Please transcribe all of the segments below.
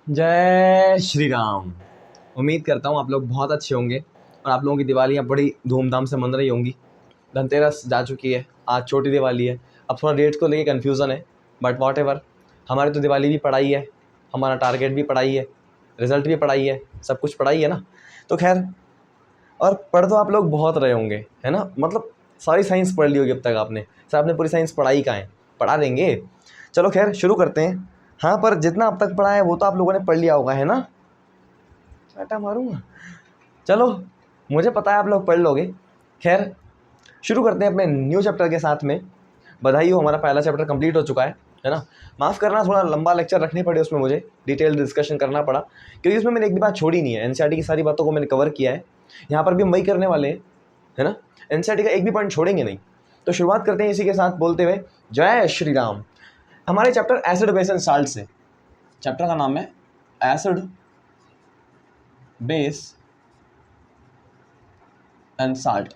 जय श्री राम। उम्मीद करता हूँ आप लोग बहुत अच्छे होंगे और आप लोगों की दिवालियाँ बड़ी धूमधाम से मन रही होंगी। धनतेरस जा चुकी है, आज छोटी दिवाली है। अब थोड़ा डेट को लेके कन्फ्यूज़न है, बट वॉट एवर। हमारी तो दिवाली भी पढ़ाई है, हमारा टारगेट भी पढ़ाई है, रिजल्ट भी पढ़ाई है, सब कुछ पढ़ाई है ना। तो खैर, और पढ़ तो आप लोग बहुत रहे होंगे, है ना। मतलब सारी साइंस पढ़ ली होगी अब तक आपने। सर आपने पूरी साइंस पढ़ाई कहाँ है, पढ़ा देंगे। चलो खैर शुरू करते हैं। हाँ, पर जितना अब तक पढ़ा है वो तो आप लोगों ने पढ़ लिया होगा, है ना। चाटा मारूंगा। चलो, मुझे पता है आप लोग पढ़ लोगे। खैर शुरू करते हैं अपने न्यू चैप्टर के साथ में। बधाई हो, हमारा पहला चैप्टर कंप्लीट हो चुका है ना। माफ़ करना, थोड़ा लंबा लेक्चर रखने पड़े उसमें, मुझे डिटेल डिस्कशन करना पड़ा क्योंकि उसमें मैंने एक भी बात छोड़ी नहीं है। एनसीईआरटी की सारी बातों को मैंने कवर किया है। यहाँ पर भी हम वही करने वाले हैं, है ना। एनसीईआरटी का एक भी पॉइंट छोड़ेंगे नहीं। तो शुरुआत करते हैं इसी के साथ बोलते हुए जय श्री राम। हमारे chapter acid base and salt से, चैप्टर का नाम है acid base and salt.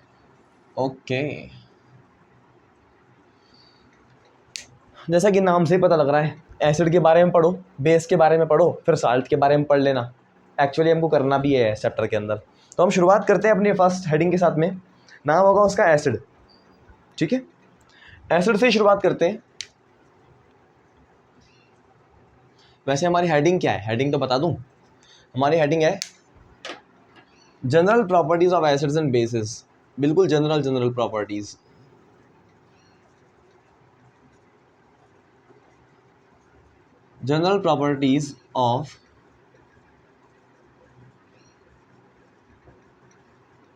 Okay, जैसा कि नाम से ही पता लग रहा है, एसिड के बारे में पढ़ो, बेस के बारे में पढ़ो, फिर साल्ट के बारे में पढ़ लेना। एक्चुअली हमको करना भी है इस चैप्टर के अंदर। तो हम शुरुआत करते हैं अपनी फर्स्ट हेडिंग के साथ में। नाम होगा उसका एसिड। ठीक है, एसिड से ही शुरुआत करते हैं। वैसे हमारी हेडिंग क्या है, हेडिंग तो बता दूं। हमारी हेडिंग है general properties of acids and bases. बिल्कुल general properties. General properties of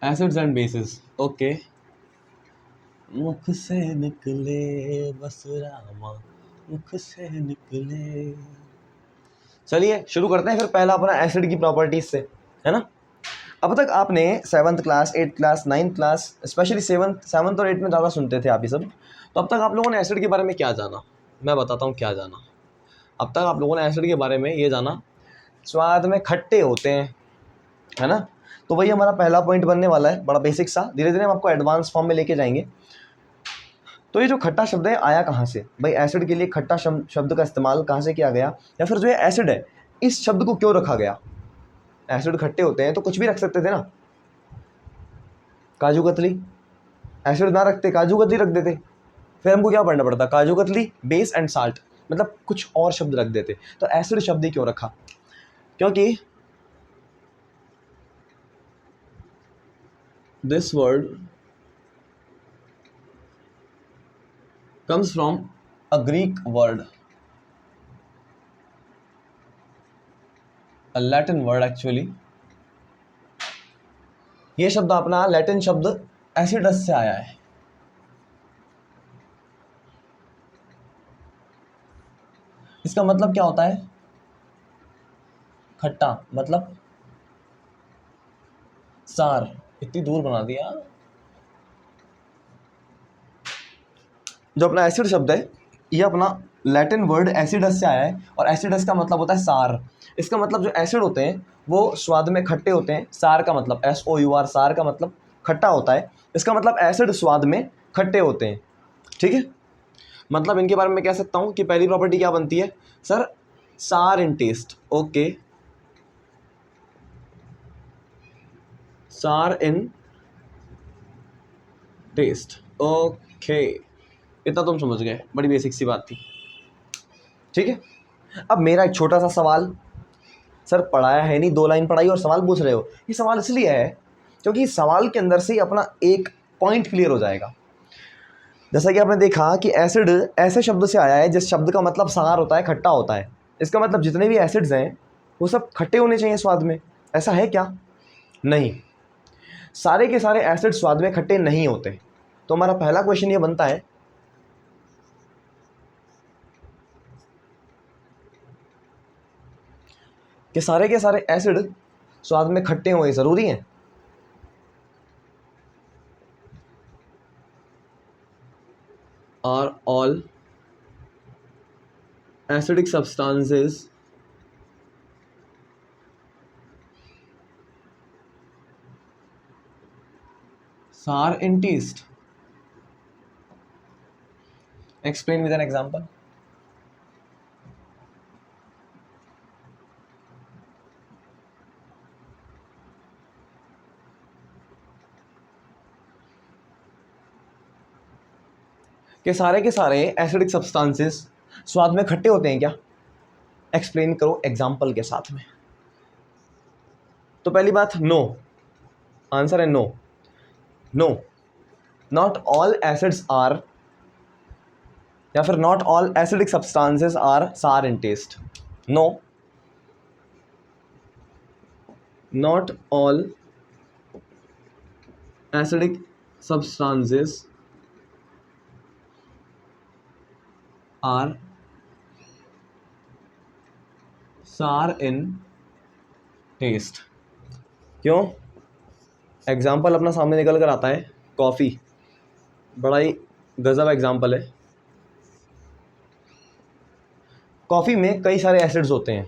acids and bases. Okay. मुख से निकले बस रामा, मुख से निकले। चलिए शुरू करते हैं फिर पहला अपना एसिड की प्रॉपर्टीज से, है ना। अब तक आपने 7th class, 8th class, 9th class, specially 7th और 8th में ज़्यादा सुनते थे आप ये सब। तो अब तक आप लोगों ने एसिड के बारे में क्या जाना, मैं बताता हूँ क्या जाना। अब तक आप लोगों ने एसिड के बारे में ये जाना, स्वाद में खट्टे होते हैं, है ना। तो वही हमारा पहला पॉइंट बनने वाला है, बड़ा बेसिक सा। धीरे धीरे हम आपको एडवांस फॉर्म में लेके जाएंगे। तो ये जो खट्टा शब्द है आया कहाँ से भाई, एसिड के लिए खट्टा शब्द का इस्तेमाल कहाँ से किया गया, या फिर जो ये एसिड है इस शब्द को क्यों रखा गया। एसिड खट्टे होते हैं तो कुछ भी रख सकते थे ना, काजू कतली। एसिड ना रखते, काजू कतली रख देते। फिर हमको क्या पढ़ना पड़ता, kaju katli base and salt, मतलब कुछ और शब्द रख देते। तो एसिड शब्द ही क्यों रखा, क्योंकि this word comes from a Greek word, a Latin word actually। ये शब्द अपना लैटिन शब्द एसिडस से आया है। इसका मतलब क्या होता है, खट्टा मतलब सार। इतनी दूर बना दिया। जो अपना एसिड शब्द है ये अपना लैटिन वर्ड एसिडस से आया है, और एसिडस का मतलब होता है सार। इसका मतलब जो एसिड होते हैं वो स्वाद में खट्टे होते हैं। सार का मतलब SOUR, सार का मतलब खट्टा होता है। इसका मतलब एसिड स्वाद में खट्टे होते हैं। ठीक है, मतलब इनके बारे में कह सकता हूँ कि पहली प्रॉपर्टी क्या बनती है सर, सार इन टेस्ट। ओके, सार इन टेस्ट। ओके, इतना तुम समझ गए, बड़ी बेसिक सी बात थी। ठीक है, अब मेरा एक छोटा सा सवाल। सर पढ़ाया है नहीं, 2 लाइन पढ़ाई और सवाल पूछ रहे हो। ये सवाल इसलिए है क्योंकि सवाल के अंदर से ही अपना एक पॉइंट क्लियर हो जाएगा। जैसा कि आपने देखा कि एसिड ऐसे शब्द से आया है जिस शब्द का मतलब सार होता है, खट्टा होता है। इसका मतलब जितने भी एसिड्स हैं वो सब खट्टे होने चाहिए स्वाद में। ऐसा है क्या, नहीं। सारे के सारे एसिड स्वाद में खट्टे नहीं होते। तो हमारा पहला क्वेश्चन ये बनता है कि सारे के सारे एसिड स्वाद में खट्टे होने ज़रूरी हैं। Are all acidic substances sour in taste? Explain with an example. कि सारे के सारे एसिडिक सब्सटेंसेस स्वाद में खट्टे होते हैं क्या? एक्सप्लेन करो एग्जाम्पल के साथ में। तो पहली बात नो, आंसर है no. No, not all acids are, या फिर not all acidic substances are sour in taste. No, not all acidic substances are sour in test. क्यों? एग्जाम्पल अपना सामने निकल कर आता है, कॉफ़ी, बड़ा ही गजब एग्जाम्पल है। कॉफ़ी में कई सारे एसिड्स होते हैं,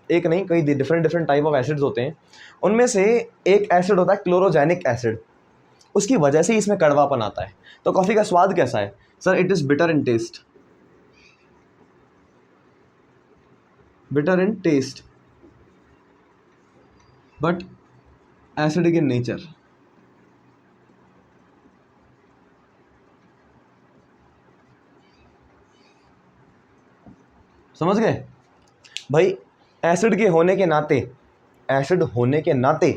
एक नहीं कई डिफरेंट टाइप ऑफ एसिड्स होते हैं। उनमें से एक एसिड होता है क्लोरोजेनिक एसिड, उसकी वजह से इसमें कड़वापन आता है। तो कॉफ़ी का स्वाद कैसा है? Sir it is bitter in taste, bitter in taste but acidic in nature. समझ गए भाई? एसिड के होने के नाते, एसिड होने के नाते,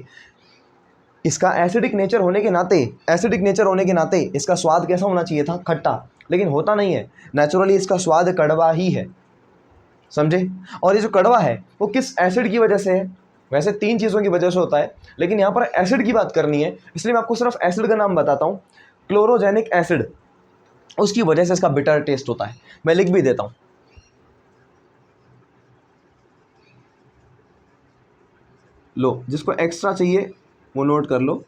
इसका एसिडिक नेचर होने के नाते, एसिडिक नेचर होने के नाते इसका स्वाद कैसा होना चाहिए था? खट्टा, लेकिन होता नहीं है। नेचुरली इसका स्वाद कड़वा ही है, समझे? और ये जो कड़वा है वो किस एसिड की वजह से है? वैसे 3 चीज़ों की वजह से होता है, लेकिन यहाँ पर एसिड की बात करनी है, इसलिए मैं आपको सिर्फ एसिड का नाम बताता हूँ। क्लोरोजेनिक एसिड, उसकी वजह से इसका बिटर टेस्ट होता है। मैं लिख भी देता हूँ, लो, जिसको एक्स्ट्रा चाहिए वो नोट कर लो।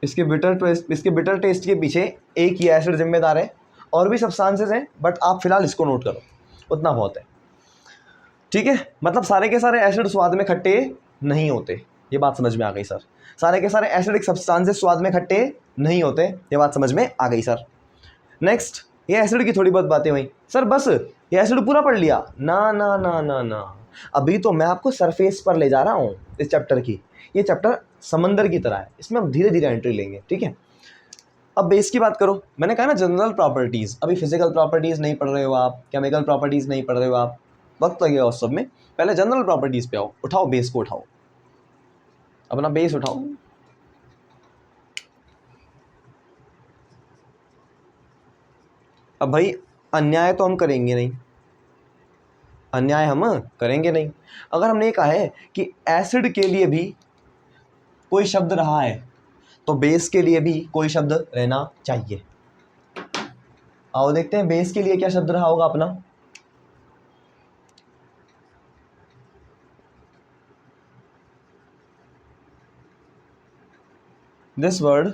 इसके बिटर टेस्ट के पीछे एक ही एसिड जिम्मेदार है, और भी सब्सटेंसेस हैं, बट आप फिलहाल इसको नोट करो, उतना बहुत है, ठीक है? मतलब सारे के सारे एसिड स्वाद में खट्टे नहीं होते, ये बात समझ में आ गई सर? सारे के सारे एसिडिक सब्सटेंसेस स्वाद में खट्टे नहीं होते, ये बात समझ में आ गई सर? नेक्स्ट, ये एसिड की थोड़ी बहुत बातें हुई सर, बस ये एसिड पूरा पढ़ लिया? ना ना ना ना ना, अभी तो मैं आपको सरफेस पर ले जा रहा हूँ इस चैप्टर की। ये चैप्टर समंदर की तरह है, इसमें हम धीरे धीरे एंट्री लेंगे, ठीक है? अब बेस की बात करो, मैंने कहा ना जनरल प्रॉपर्टीज़, अभी फिजिकल प्रॉपर्टीज़ नहीं पढ़ रहे हो आप, केमिकल प्रॉपर्टीज़ नहीं पढ़ रहे हो आप, वक्त लगेगा उस सब में। पहले जनरल प्रॉपर्टीज़ पे आओ, उठाओ बेस को, उठाओ अपना बेस उठाओ। अब भाई अन्याय तो हम करेंगे नहीं, अन्याय हम करेंगे नहीं। अगर हमने कहा है कि एसिड के लिए भी कोई शब्द रहा है, तो बेस के लिए भी कोई शब्द रहना चाहिए। आओ देखते हैं बेस के लिए क्या शब्द रहा होगा अपना। This word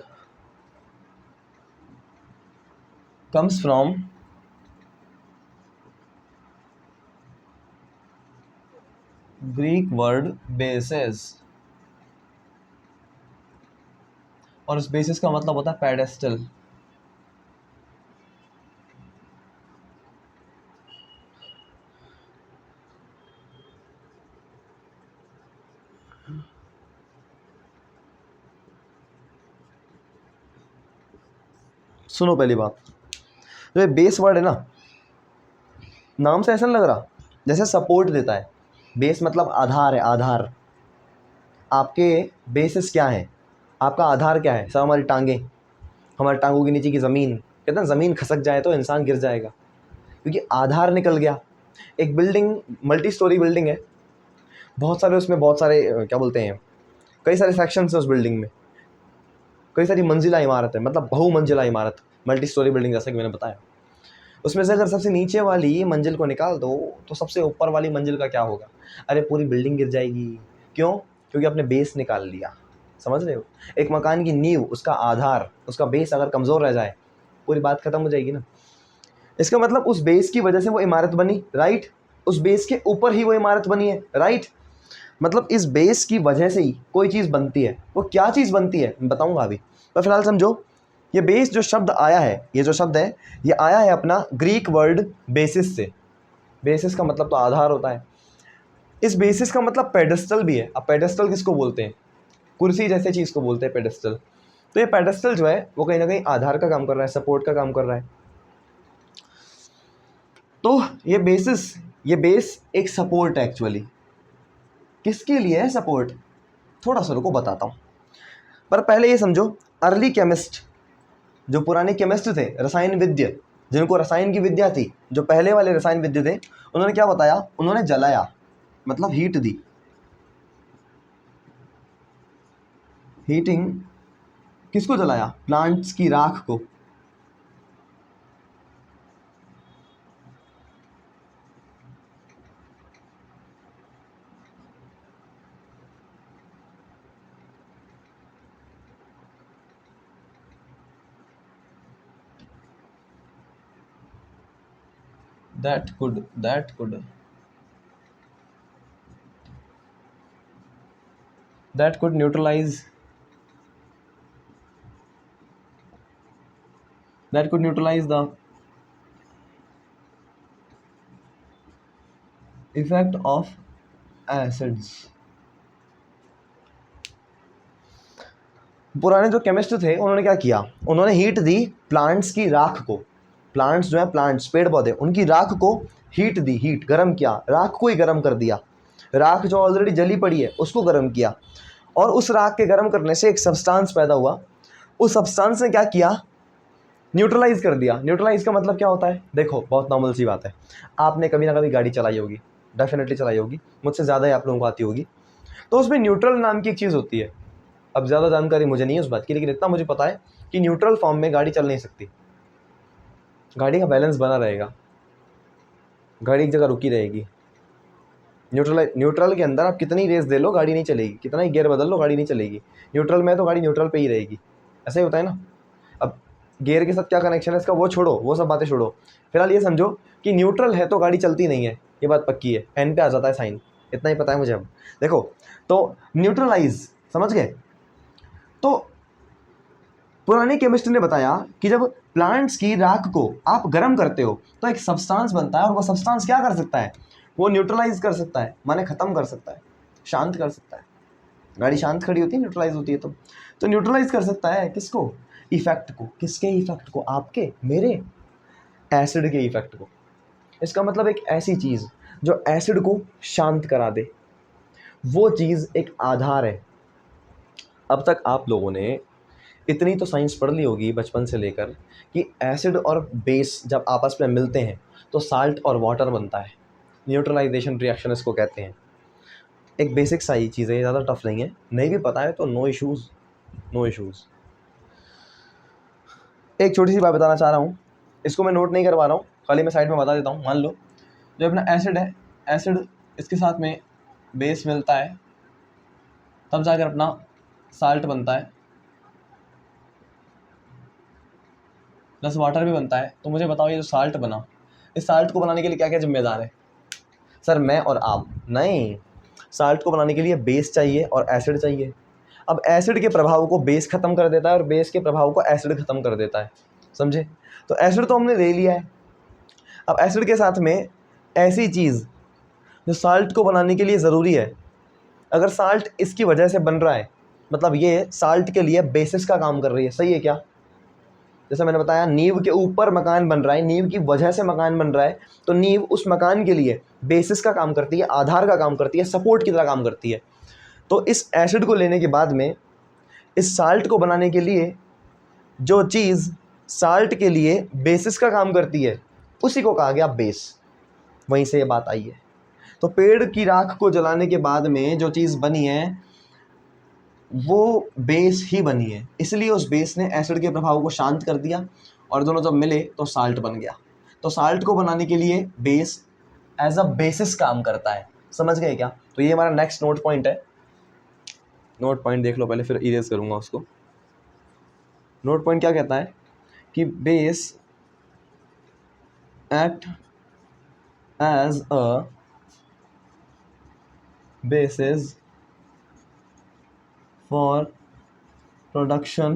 comes from Greek word basis, और उस बेसिस का मतलब होता है पेडेस्टल। सुनो पहली बात, जो ये बेस वर्ड है ना, नाम से ऐसा नहीं लग रहा जैसे सपोर्ट देता है? बेस मतलब आधार है, आधार। आपके बेसिस क्या है? आपका आधार क्या है? सब हमारी टांगें, हमारी टांगों के नीचे की ज़मीन। कहते हैं ज़मीन खसक जाए तो इंसान गिर जाएगा, क्योंकि आधार निकल गया। एक बिल्डिंग मल्टी स्टोरी बिल्डिंग है, बहुत सारे उसमें बहुत सारे क्या बोलते हैं, कई सारे सेक्शंस हैं उस बिल्डिंग में, कई सारी मंजिला इमारत है, मतलब बहुमंजिला इमारत, मल्टी स्टोरी बिल्डिंग, जैसा कि मैंने बताया। उसमें से अगर सबसे नीचे वाली मंजिल को निकाल दो तो सबसे ऊपर वाली मंजिल का क्या होगा? अरे पूरी बिल्डिंग गिर जाएगी। क्यों? क्योंकि आपने बेस निकाल लिया। समझ रहे हो? एक मकान की नींव, उसका आधार, उसका बेस अगर कमज़ोर रह जाए, पूरी बात खत्म हो जाएगी ना। इसका मतलब उस बेस की वजह से वो इमारत बनी, राइट? उस बेस के ऊपर ही वो इमारत बनी है, राइट? मतलब इस बेस की वजह से ही कोई चीज़ बनती है। वो क्या चीज़ बनती है मैं बताऊंगा अभी, पर फिलहाल समझो, ये बेस जो शब्द आया है, ये जो शब्द है, ये आया है अपना ग्रीक वर्ड बेसिस से। बेसिस का मतलब तो आधार होता है। इस बेसिस का मतलब पेडेस्टल भी है। अब पेडेस्टल किसको बोलते हैं? कुर्सी जैसे चीज़ को बोलते हैं पेडेस्टल। तो ये पेडेस्टल जो है वो कहीं ना कहीं आधार का काम कर रहा है, सपोर्ट का काम कर रहा है। तो ये बेस एक सपोर्ट है एक्चुअली। किसके लिए है सपोर्ट? थोड़ा सा रुको बताता हूँ, पर पहले ये समझो, अर्ली केमिस्ट, जो पुराने केमिस्ट थे, रसायन विद्य, जिनको रसायन की विद्या थी, जो पहले वाले रसायन विद्य थे, उन्होंने क्या बताया? उन्होंने जलाया, मतलब हीट दी। हीटिंग, किसको जलाया? प्लांट्स की राख को। that could that could that could neutralize the effect of acids। पुराने जो केमिस्ट थे उन्होंने क्या किया? उन्होंने हीट दी प्लांट्स की राख को। प्लांट्स जो है, प्लांट्स पेड़ पौधे, उनकी राख को हीट दी, हीट गर्म किया, राख को ही गर्म कर दिया। राख जो ऑलरेडी जली पड़ी है उसको गर्म किया, और उस राख के गर्म करने से एक सब्सटेंस पैदा हुआ। उस सब्सटेंस ने क्या किया? न्यूट्रलाइज कर दिया। न्यूट्रलाइज का मतलब क्या होता है? देखो, बहुत नॉर्मल सी बात है, आपने कभी ना कभी गाड़ी चलाई होगी, डेफिनेटली चलाई होगी, मुझसे ज़्यादा ही आप लोगों को आती होगी। तो उसमें न्यूट्रल नाम की एक चीज़ होती है। अब ज़्यादा जानकारी मुझे नहीं है उस बात की, लेकिन इतना मुझे पता है कि न्यूट्रल फॉर्म में गाड़ी चल नहीं सकती। गाड़ी का बैलेंस बना रहेगा, गाड़ी एक जगह रुकी रहेगी। न्यूट्रल के अंदर आप कितनी रेस दे लो, गाड़ी नहीं चलेगी, कितना ही गियर बदल लो, गाड़ी नहीं चलेगी। न्यूट्रल में तो गाड़ी न्यूट्रल पे ही रहेगी। ऐसा ही होता है ना। अब गियर के साथ क्या कनेक्शन है इसका वो छोड़ो, वो सब बातें छोड़ो, फिलहाल ये समझो कि न्यूट्रल है तो गाड़ी चलती नहीं है, ये बात पक्की है। एन पे आ जाता है साइन, इतना ही पता है मुझे। अब देखो, तो न्यूट्रलाइज, समझ गए? तो पुराने केमिस्ट ने बताया कि जब प्लांट्स की राख को आप गर्म करते हो तो एक सब्सटेंस बनता है, और वो सब्सटेंस क्या कर सकता है? वो न्यूट्रलाइज कर सकता है, माने ख़त्म कर सकता है, शांत कर सकता है। गाड़ी शांत खड़ी होती है, न्यूट्रलाइज होती है तो न्यूट्रलाइज कर सकता है किसको? इफेक्ट को। किसके इफेक्ट को? आपके, मेरे, एसिड के इफेक्ट को। इसका मतलब एक ऐसी चीज़ जो एसिड को शांत करा दे, वो चीज़ एक आधार है। अब तक आप लोगों ने इतनी तो साइंस पढ़ ली होगी बचपन से लेकर कि एसिड और बेस जब आपस में मिलते हैं तो साल्ट और वाटर बनता है। न्यूट्रलाइजेशन रिएक्शन इसको कहते हैं। एक बेसिक सा ही चीज़ है, ज़्यादा टफ नहीं है। नहीं भी पता है तो नो इश्यूज़, नो इश्यूज़। एक छोटी सी बात बताना चाह रहा हूँ, इसको मैं नोट नहीं करवा रहा हूँ, खाली मैं साइड में बता देता हूँ। मान लो जो अपना एसिड है, एसिड इसके साथ में बेस मिलता है, तब जाकर अपना साल्ट बनता है, प्लस वाटर भी बनता है। तो मुझे बताओ, ये जो साल्ट बना, इस साल्ट को बनाने के लिए क्या क्या जिम्मेदार है? सर मैं और आप नहीं, साल्ट को बनाने के लिए बेस चाहिए और एसिड चाहिए। अब एसिड के प्रभाव को बेस ख़त्म कर देता है और बेस के प्रभाव को एसिड ख़त्म कर देता है, समझे? तो एसिड तो हमने ले लिया है। अब एसिड के साथ में ऐसी चीज़ जो साल्ट को बनाने के लिए ज़रूरी है, अगर साल्ट इसकी वजह से बन रहा है, मतलब ये साल्ट के लिए बेसिस का काम कर रही है, सही है क्या? जैसे मैंने बताया, नींव के ऊपर मकान बन रहा है, नींव की वजह से मकान बन रहा है, तो नींव उस मकान के लिए बेसिस का काम करती है, आधार का काम करती है, सपोर्ट की तरह काम करती है। तो इस एसिड को लेने के बाद में इस साल्ट को बनाने के लिए जो चीज़ साल्ट के लिए बेसिस का काम करती है उसी को कहा गया बेस। वहीं से ये बात आई है। तो पेड़ की राख को जलाने के बाद में जो चीज़ बनी है वो बेस ही बनी है, इसलिए उस बेस ने एसिड के प्रभाव को शांत कर दिया और दोनों जब मिले तो साल्ट बन गया। तो साल्ट को बनाने के लिए बेस एज अ बेसिस काम करता है, समझ गए क्या? तो ये हमारा नेक्स्ट नोट पॉइंट है। नोट पॉइंट देख लो पहले, फिर इरेज करूँगा उसको। नोट पॉइंट क्या कहता है कि base act as a basis for production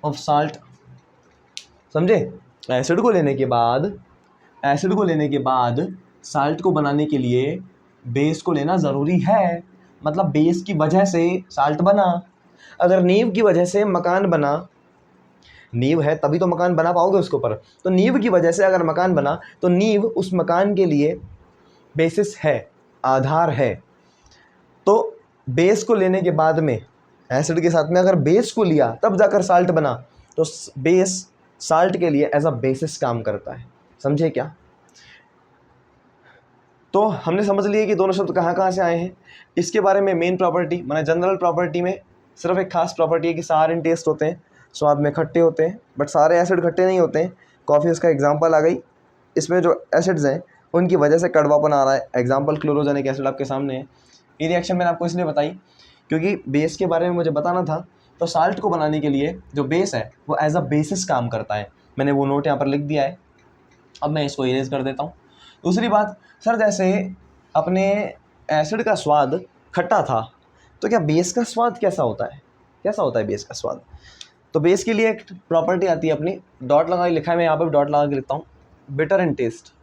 of salt, समझे? एसिड को लेने के बाद साल्ट को बनाने के लिए बेस को लेना ज़रूरी है, मतलब बेस की वजह से साल्ट बना। अगर नींव की वजह से मकान बना, नींव है तभी तो मकान बना पाओगे उसके ऊपर, तो नींव की वजह से अगर मकान बना तो नींव उस मकान के लिए बेसिस है, आधार है। तो बेस को लेने के बाद में एसिड के साथ में अगर बेस को लिया तब जाकर साल्ट बना, तो बेस साल्ट के लिए एज अ बेसिस काम करता है। समझे क्या? तो हमने समझ लिया कि दोनों शब्द कहाँ कहाँ से आए हैं। इसके बारे में मेन प्रॉपर्टी माने जनरल प्रॉपर्टी में सिर्फ एक खास प्रॉपर्टी है कि सारे इन टेस्ट होते हैं, स्वाद में खट्टे होते हैं, बट सारे एसिड खट्टे नहीं होते हैं। कॉफ़ी उसका एग्जाम्पल आ गई। इसमें जो एसिड्स हैं उनकी वजह से कड़वापन आ रहा है। एग्जाम्पल क्लोरोजेनिक एसिड आपके सामने है। ये रिएक्शन मैंने आपको इसलिए बताई क्योंकि बेस के बारे में मुझे बताना था। तो साल्ट को बनाने के लिए जो बेस है वो एज अ बेसिस काम करता है। मैंने वो नोट यहाँ पर लिख दिया है। अब मैं इसको इरेज कर देता हूँ। दूसरी बात, सर जैसे अपने एसिड का स्वाद खट्टा था, तो क्या बेस का स्वाद कैसा होता है? कैसा होता है बेस का स्वाद? तो बेस के लिए एक प्रॉपर्टी आती है अपनी, डॉट लगा के लिखा है, मैं यहाँ पर डॉट लगा के लिखता हूँ, बिटर इन टेस्ट।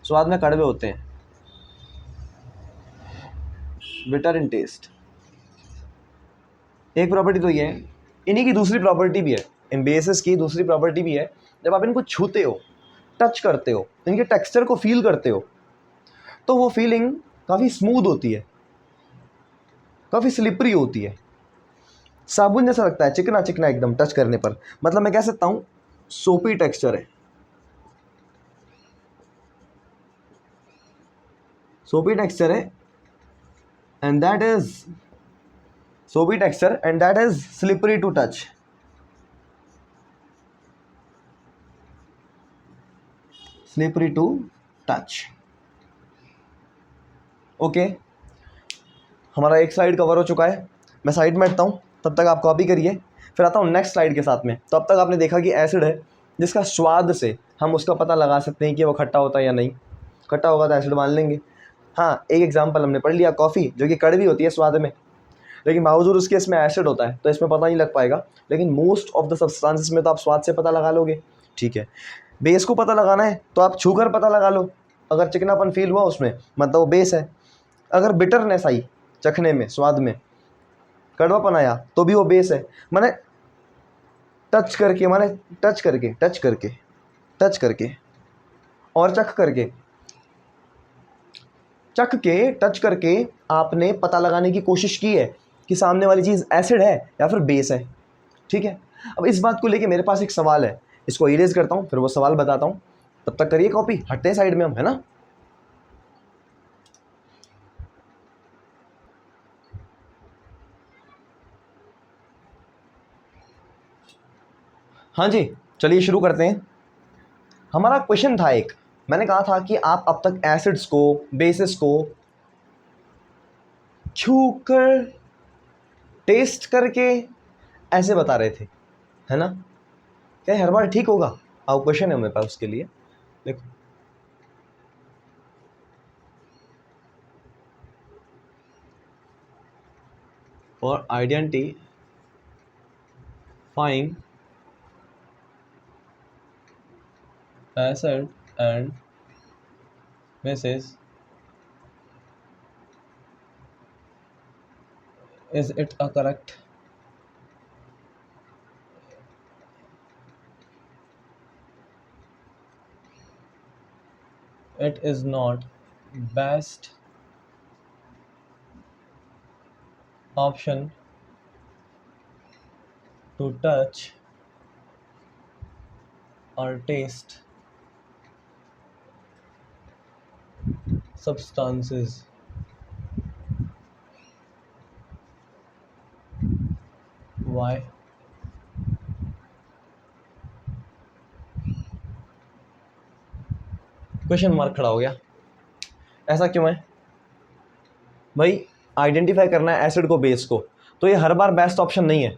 स्वाद में कड़वे होते हैं, बिटर इन टेस्ट। एक प्रॉपर्टी तो ये है। इन्हीं की दूसरी प्रॉपर्टी भी है, इन बेसिस की दूसरी प्रॉपर्टी भी है। जब आप इनको छूते हो, टच करते हो, इनके टेक्सचर को फील करते हो, तो वो फीलिंग काफ़ी स्मूथ होती है, काफ़ी स्लिपरी होती है, साबुन जैसा लगता है, चिकना चिकना एकदम टच करने पर। मतलब मैं कह सकता हूँ सोपी टेक्सचर है, सोपी टेक्सचर है, and that is soapy texture and that is slippery to touch. Slippery to touch. Okay, हमारा एक स्लाइड कवर हो चुका है। मैं साइड में हटता हूँ, तब तक आप कॉपी करिए, फिर आता हूँ नेक्स्ट स्लाइड के साथ में। तो अब तक आपने देखा कि एसिड है जिसका स्वाद से हम उसका पता लगा सकते हैं कि वो खट्टा होता है या नहीं। खट्टा होगा तो एसिड मान लेंगे। हाँ, एक एग्जाम्पल हमने पढ़ लिया, कॉफ़ी, जो कि कड़वी होती है स्वाद में, लेकिन बावजूद उसके इसमें एसिड होता है, तो इसमें पता नहीं लग पाएगा। लेकिन मोस्ट ऑफ द सब्सटेंसेस में तो आप स्वाद से पता लगा लोगे। ठीक है, बेस को पता लगाना है तो आप छू कर पता लगा लो। अगर चिकनापन फील हुआ उसमें, मतलब वो बेस है। अगर बिटरनेस आई चखने में, स्वाद में कड़वापन आया, तो भी वो बेस है। माने टच करके, माने टच करके, टच करके, टच करके और चख करके, चख के, टच करके आपने पता लगाने की कोशिश की है कि सामने वाली चीज़ एसिड है या फिर बेस है। ठीक है, अब इस बात को लेके मेरे पास एक सवाल है, इसको इरेज करता हूँ, फिर वो सवाल बताता हूँ। तब तक करिए कॉपी, हटते हैं साइड में हम, है ना। हाँ जी, चलिए शुरू करते हैं। हमारा क्वेश्चन था एक, मैंने कहा था कि आप अब तक एसिड्स को, बेसिस को छू कर, टेस्ट करके ऐसे बता रहे थे, है ना। क्या हर बार ठीक होगा? अब क्वेश्चन है मेरे पास उसके लिए, देखो। For identifying acid and basis, is it a correct? It is not best option to touch or taste substances. Why? Question mark खड़ा हो गया। ऐसा क्यों है भाई? आइडेंटिफाई करना है एसिड को, बेस को, तो ये हर बार बेस्ट ऑप्शन नहीं है।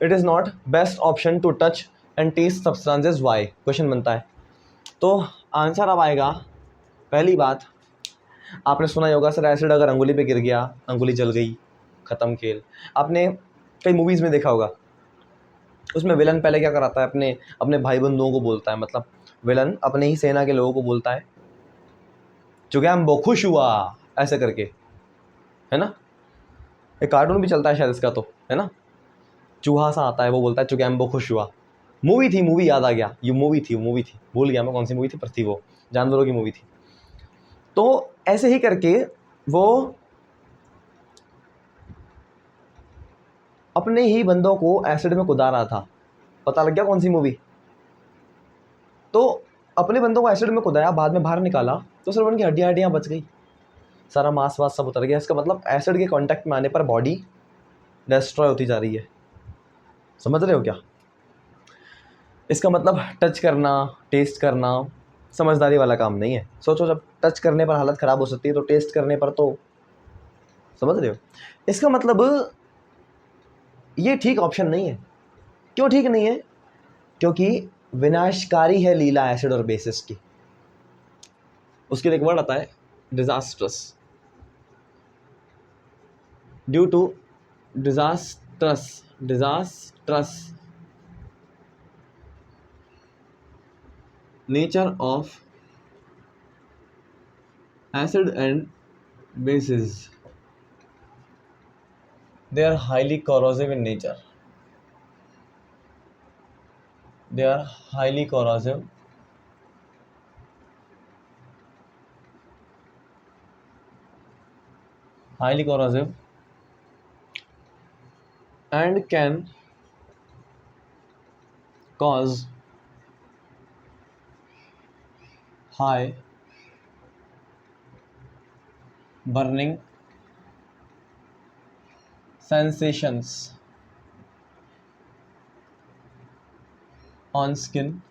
It is not best option to touch and test substances. Why question बनता है। तो आंसर अब आएगा। पहली बात, आपने सुना ही होगा सर एसिड अगर अंगुली पे गिर गया, अंगुली जल गई, ख़त्म खेल। आपने कई मूवीज़ में देखा होगा, उसमें विलन पहले क्या कराता है, अपने अपने भाई बंधुओं को बोलता है, मतलब विलन अपने ही सेना के लोगों को बोलता है, चुगैम्बो खुश हुआ, ऐसे करके, है ना। एक कार्टून भी चलता है शायद इसका, तो है ना, चूहा सा आता है, वो बोलता है चुगैम्बो खुश हुआ। मूवी याद आ गया, ये मूवी थी, भूल गया मैं कौन सी मूवी थी, पर थी वो, जानवरों की मूवी थी। तो ऐसे ही करके वो अपने ही बंदों को एसिड में कुदा रहा था। पता लग गया कौन सी मूवी। तो अपने बंदों को एसिड में कुदाया, बाद में बाहर निकाला तो सिर्फ उनकी हड्डियाँ हड्डियाँ बच गई, सारा मांस वास सब उतर गया। इसका मतलब एसिड के कांटेक्ट में आने पर बॉडी डिस्ट्रॉय होती जा रही है। समझ रहे हो क्या? इसका मतलब टच करना, टेस्ट करना समझदारी वाला काम नहीं है। सोचो, जब टच करने पर हालत ख़राब हो सकती है तो टेस्ट करने पर तो, समझ रहे हो? इसका मतलब ये ठीक ऑप्शन नहीं है। क्यों ठीक नहीं है? क्योंकि विनाशकारी है लीला एसिड और बेसिस की। उसके लिए एक वर्ड आता है disastrous. Due to disastrous nature of acid and bases, they are highly corrosive in nature. They are highly corrosive and can cause high burning sensations on skin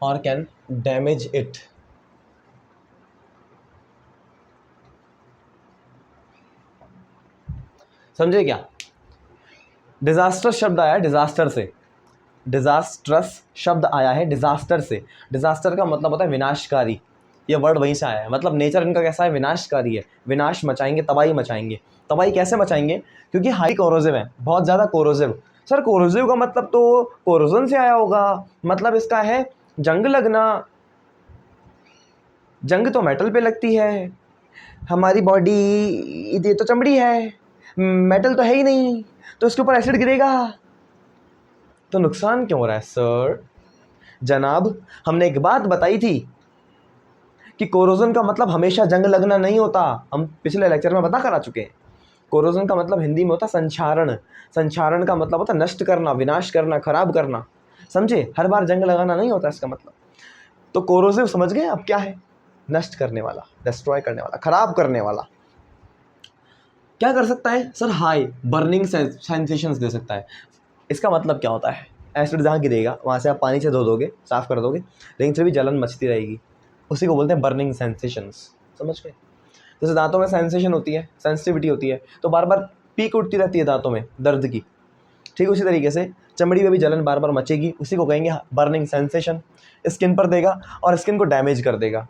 or can damage it. समझे क्या? Disaster शब्द आया है disaster से, disastrous शब्द आया है disaster से। डिजास्टर का मतलब होता है विनाशकारी, ये वर्ड वहीं से आया है। मतलब नेचर इनका कैसा है? विनाशकारी है, विनाश मचाएंगे, तबाही मचाएंगे। तबाही कैसे मचाएंगे? क्योंकि हाई कोरोसिव है, बहुत ज़्यादा कोरोसिव। सर कोरोसिव का मतलब तो कोरोजन से आया होगा, मतलब इसका है जंग लगना। जंग तो मेटल पे लगती है, हमारी बॉडी ये तो चमड़ी है, मेटल तो है ही नहीं, तो इसके ऊपर एसिड गिरेगा तो नुकसान क्यों हो रहा है? सर जनाब, हमने एक बात बताई थी कि कोरोजन का मतलब हमेशा जंग लगना नहीं होता। हम पिछले लेक्चर में बता कर आ चुके हैं। कोरोजन का मतलब हिंदी में होता संक्षारण। संक्षारण का मतलब होता नष्ट करना, विनाश करना, खराब करना। समझे? हर बार जंग लगाना नहीं होता इसका मतलब। तो कोरोसिव समझ गए अब क्या है? नष्ट करने वाला, डिस्ट्रॉय करने वाला, खराब करने वाला। क्या कर सकता है सर? हाई बर्निंग सेंसेशंस दे सकता है। इसका मतलब क्या होता है? एसिड जहाँ गिरेगा वहाँ से आप पानी से धो दोगे, साफ कर दोगे, लेकिन फिर भी जलन मचती रहेगी, उसी को बोलते हैं बर्निंग सेंसेशंस। समझ गए? जैसे दांतों में सेंसेशन होती है, सेंसिटिविटी होती है, तो बार बार पीक उठती रहती है दांतों में दर्द की। ठीक उसी तरीके से चमड़ी में भी जलन बार बार मचेगी, उसी को कहेंगे बर्निंग सेंसेशन। स्किन पर देगा और स्किन को डैमेज कर देगा,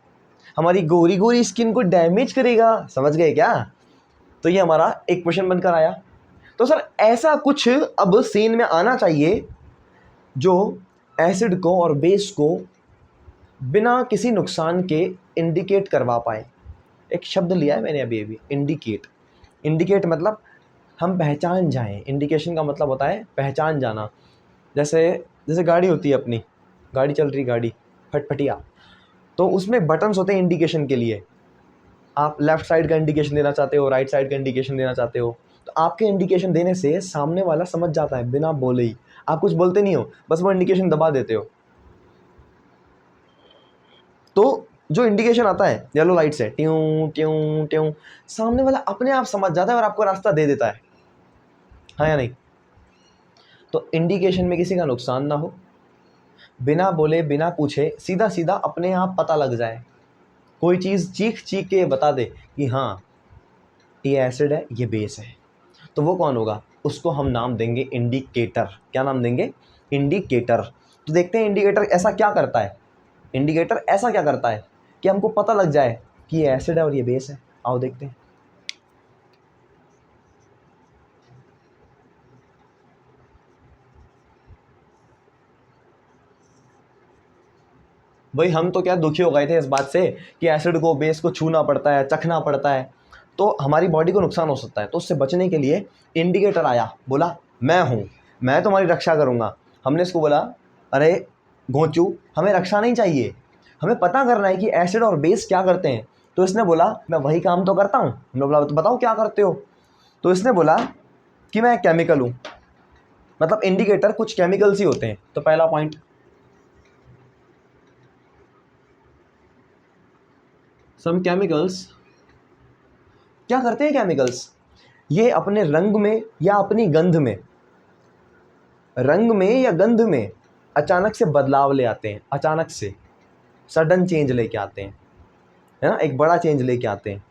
हमारी गोरी गोरी स्किन को डैमेज करेगा। समझ गए क्या? तो ये हमारा एक क्वेश्चन बनकर आया। तो सर ऐसा कुछ अब सीन में आना चाहिए जो एसिड को और बेस को बिना किसी नुकसान के इंडिकेट करवा पाए। एक शब्द लिया है मैंने अभी इंडिकेट। इंडिकेट मतलब हम पहचान जाएं। इंडिकेशन का मतलब होता है पहचान जाना। जैसे जैसे गाड़ी होती है अपनी, गाड़ी चल रही, गाड़ी फटफटिया, तो उसमें बटन्स होते हैं इंडिकेशन के लिए। आप लेफ्ट साइड का इंडिकेशन देना चाहते हो, राइट साइड का इंडिकेशन देना चाहते हो, तो आपके इंडिकेशन देने से सामने वाला समझ जाता है बिना बोले ही। आप कुछ बोलते नहीं हो, बस वो इंडिकेशन दबा देते हो। तो जो इंडिकेशन आता है येलो लाइट से, ट्यूं ट्यूं ट्यूं, सामने वाला अपने आप समझ जाता है और आपको रास्ता दे देता है। हाँ या नहीं? तो इंडिकेशन में किसी का नुकसान ना हो, बिना बोले बिना पूछे सीधा सीधा अपने आप पता लग जाए। कोई चीज़ चीख चीख के बता दे कि हाँ ये एसिड है, ये बेस है, तो वो कौन होगा? उसको हम नाम देंगे इंडिकेटर। क्या नाम देंगे? इंडिकेटर। तो देखते हैं इंडिकेटर ऐसा क्या करता है। इंडिकेटर ऐसा क्या करता है कि हमको पता लग जाए कि ये एसिड है और ये बेस है। आओ देखते हैं। भाई हम तो क्या दुखी हो गए थे इस बात से कि एसिड को बेस को छूना पड़ता है, चखना पड़ता है, तो हमारी बॉडी को नुकसान हो सकता है। तो उससे बचने के लिए इंडिकेटर आया, बोला मैं हूँ, मैं तुम्हारी रक्षा करूँगा। हमने इसको बोला अरे घोंचू, हमें रक्षा नहीं चाहिए, हमें पता करना है कि एसिड और बेस क्या करते हैं। तो इसने बोला मैं वही काम तो करता हूँ। हमने बोला तो बताओ क्या करते हो। तो इसने बोला कि मैं केमिकल हूँ, मतलब इंडिकेटर कुछ केमिकल्स ही होते हैं। तो पहला पॉइंट, सम केमिकल्स, क्या करते हैं केमिकल्स, ये अपने रंग में या अपनी गंध में, रंग में या गंध में अचानक से बदलाव ले आते हैं, अचानक से सडन चेंज लेके आते हैं, है ना, एक बड़ा चेंज लेके आते हैं,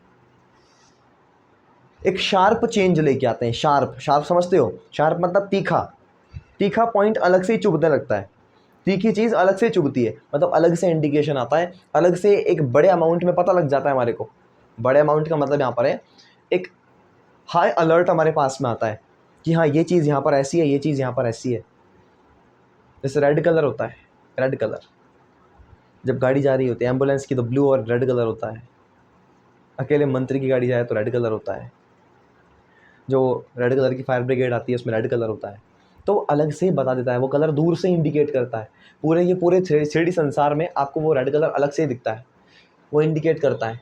एक शार्प चेंज लेके आते हैं। शार्प, शार्प समझते हो, शार्प मतलब तीखा, तीखा पॉइंट अलग से ही चुभने लगता है, तीखी चीज़ अलग से चुभती है, मतलब अलग से इंडिकेशन आता है, अलग से एक बड़े अमाउंट में पता लग जाता है हमारे को। बड़े अमाउंट का मतलब यहाँ पर है एक हाई अलर्ट हमारे पास में आता है कि हाँ ये चीज़ यहाँ पर ऐसी है, ये चीज़ यहाँ पर ऐसी है। जैसे रेड कलर होता है, रेड कलर जब गाड़ी जा रही होती है एम्बुलेंस की तो ब्लू और रेड कलर होता है, अकेले मंत्री की गाड़ी जाए तो रेड कलर होता है, जो रेड कलर की फायर ब्रिगेड आती है उसमें रेड कलर होता है। तो अलग से बता देता है, वो कलर दूर से इंडिकेट करता है। पूरे 3D संसार में आपको वो रेड कलर अलग से ही दिखता है, वो इंडिकेट करता है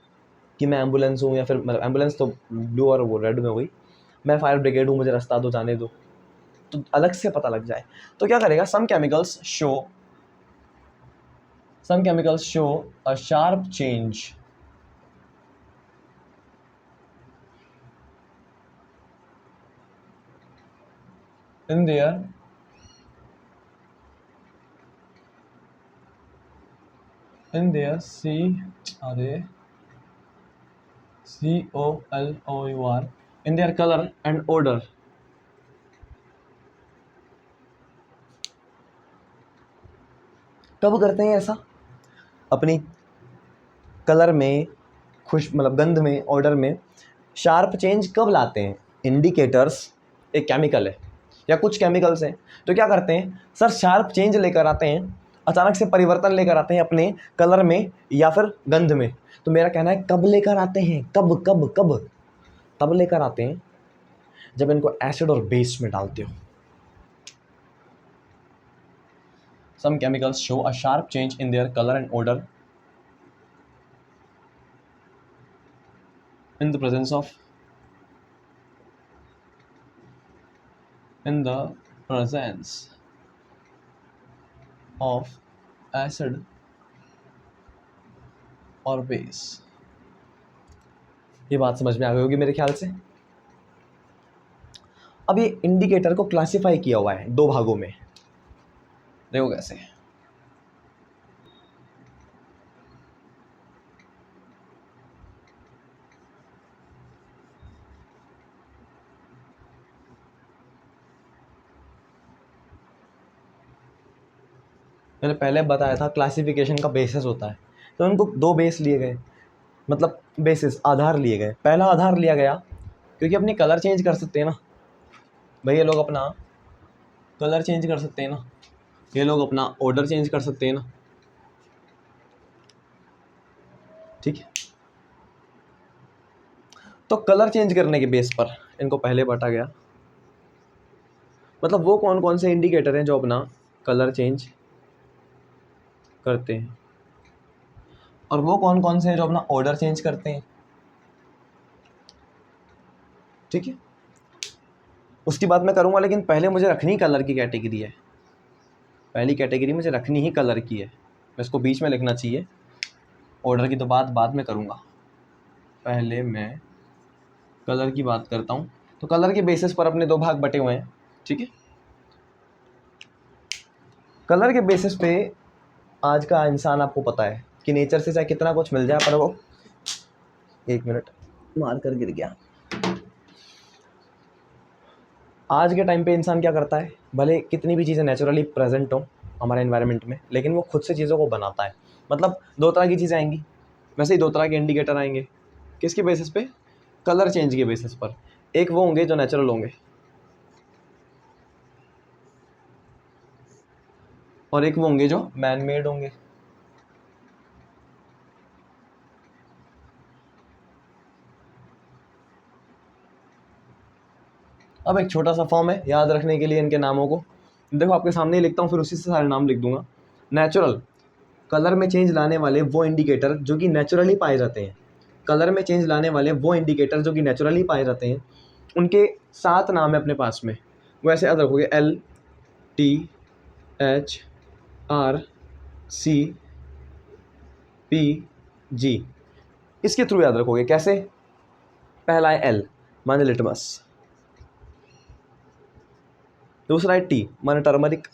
कि मैं एम्बुलेंस हूँ, या फिर मतलब एम्बुलेंस तो ब्लू और वो रेड में हुई, मैं फायर ब्रिगेड हूँ, मुझे रास्ता दो जाने दो, तो अलग से पता लग जाए। तो क्या करेगा, some chemicals show a sharp change in their COLOUR in their color and odor। कब करते हैं ऐसा, अपनी कलर में, खुश मतलब गंध में, ऑर्डर में शार्प चेंज कब लाते हैं। इंडिकेटर्स एक केमिकल है या कुछ केमिकल्स हैं, तो क्या करते हैं सर, शार्प चेंज लेकर आते हैं, अचानक से परिवर्तन लेकर आते हैं अपने कलर में या फिर गंध में। तो मेरा कहना है कब लेकर आते हैं, कब कब कब, तब लेकर आते हैं जब इनको एसिड और बेस में डालते हो। Some chemicals show a sharp change in their color and odor in the presence of acid और बेस। ये बात समझ में आ गई होगी मेरे ख्याल से। अब ये इंडिकेटर को क्लासिफाई किया हुआ है दो भागों में, देखो कैसे। मैंने पहले बताया था क्लासिफिकेशन का बेसिस होता है, तो उनको दो बेस लिए गए, मतलब बेसिस आधार लिए गए। पहला आधार लिया गया क्योंकि अपनी कलर चेंज कर सकते हैं ना भाई, ये लोग अपना कलर चेंज कर सकते हैं ना, ये लोग अपना ऑर्डर चेंज कर सकते हैं ना, ठीक है। तो कलर चेंज करने के बेस पर इनको पहले बांटा गया, मतलब वो कौन कौन से इंडिकेटर हैं जो अपना कलर चेंज करते हैं, और वो कौन कौन से हैं जो अपना ऑर्डर चेंज करते हैं, ठीक है। उसकी बात मैं करूँगा, लेकिन पहले मुझे रखनी कलर की कैटेगरी है, पहली कैटेगरी मुझे रखनी ही कलर की है। मैं इसको बीच में लिखना चाहिए, ऑर्डर की तो बात बाद में करूँगा, पहले मैं कलर की बात करता हूँ। तो कलर के बेसिस पर अपने दो भाग बटे हुए हैं, ठीक है। कलर के बेसिस पे आज का इंसान आपको पता है कि नेचर से चाहे कितना कुछ मिल जाए, पर वो, एक मिनट मार कर गिर गया। आज के टाइम पे इंसान क्या करता है, भले कितनी भी चीज़ें नेचुरली प्रेजेंट हो हमारे एनवायरनमेंट में, लेकिन वो खुद से चीज़ों को बनाता है। मतलब दो तरह की चीज़ें आएंगी, वैसे ही दो तरह के इंडिकेटर आएंगे, किसके बेसिस पे, कलर चेंज के बेसिस पर। एक वो होंगे जो नेचुरल होंगे, और एक वो होंगे जो मैन मेड होंगे। अब एक छोटा सा फॉर्म है याद रखने के लिए इनके नामों को, देखो आपके सामने ही लिखता हूँ, फिर उसी से सारे नाम लिख दूंगा। नेचुरल, कलर में चेंज लाने वाले वो इंडिकेटर जो कि नेचुरली पाए जाते हैं, कलर में चेंज लाने वाले वो इंडिकेटर जो कि नेचुरली पाए जाते हैं, उनके 7 नाम है अपने पास में, वो ऐसे याद रखोगे, LTHRCPG, इसके थ्रू याद रखोगे। कैसे? पहला है L माने लिटमस, दूसरा है T माने टर्मरिक,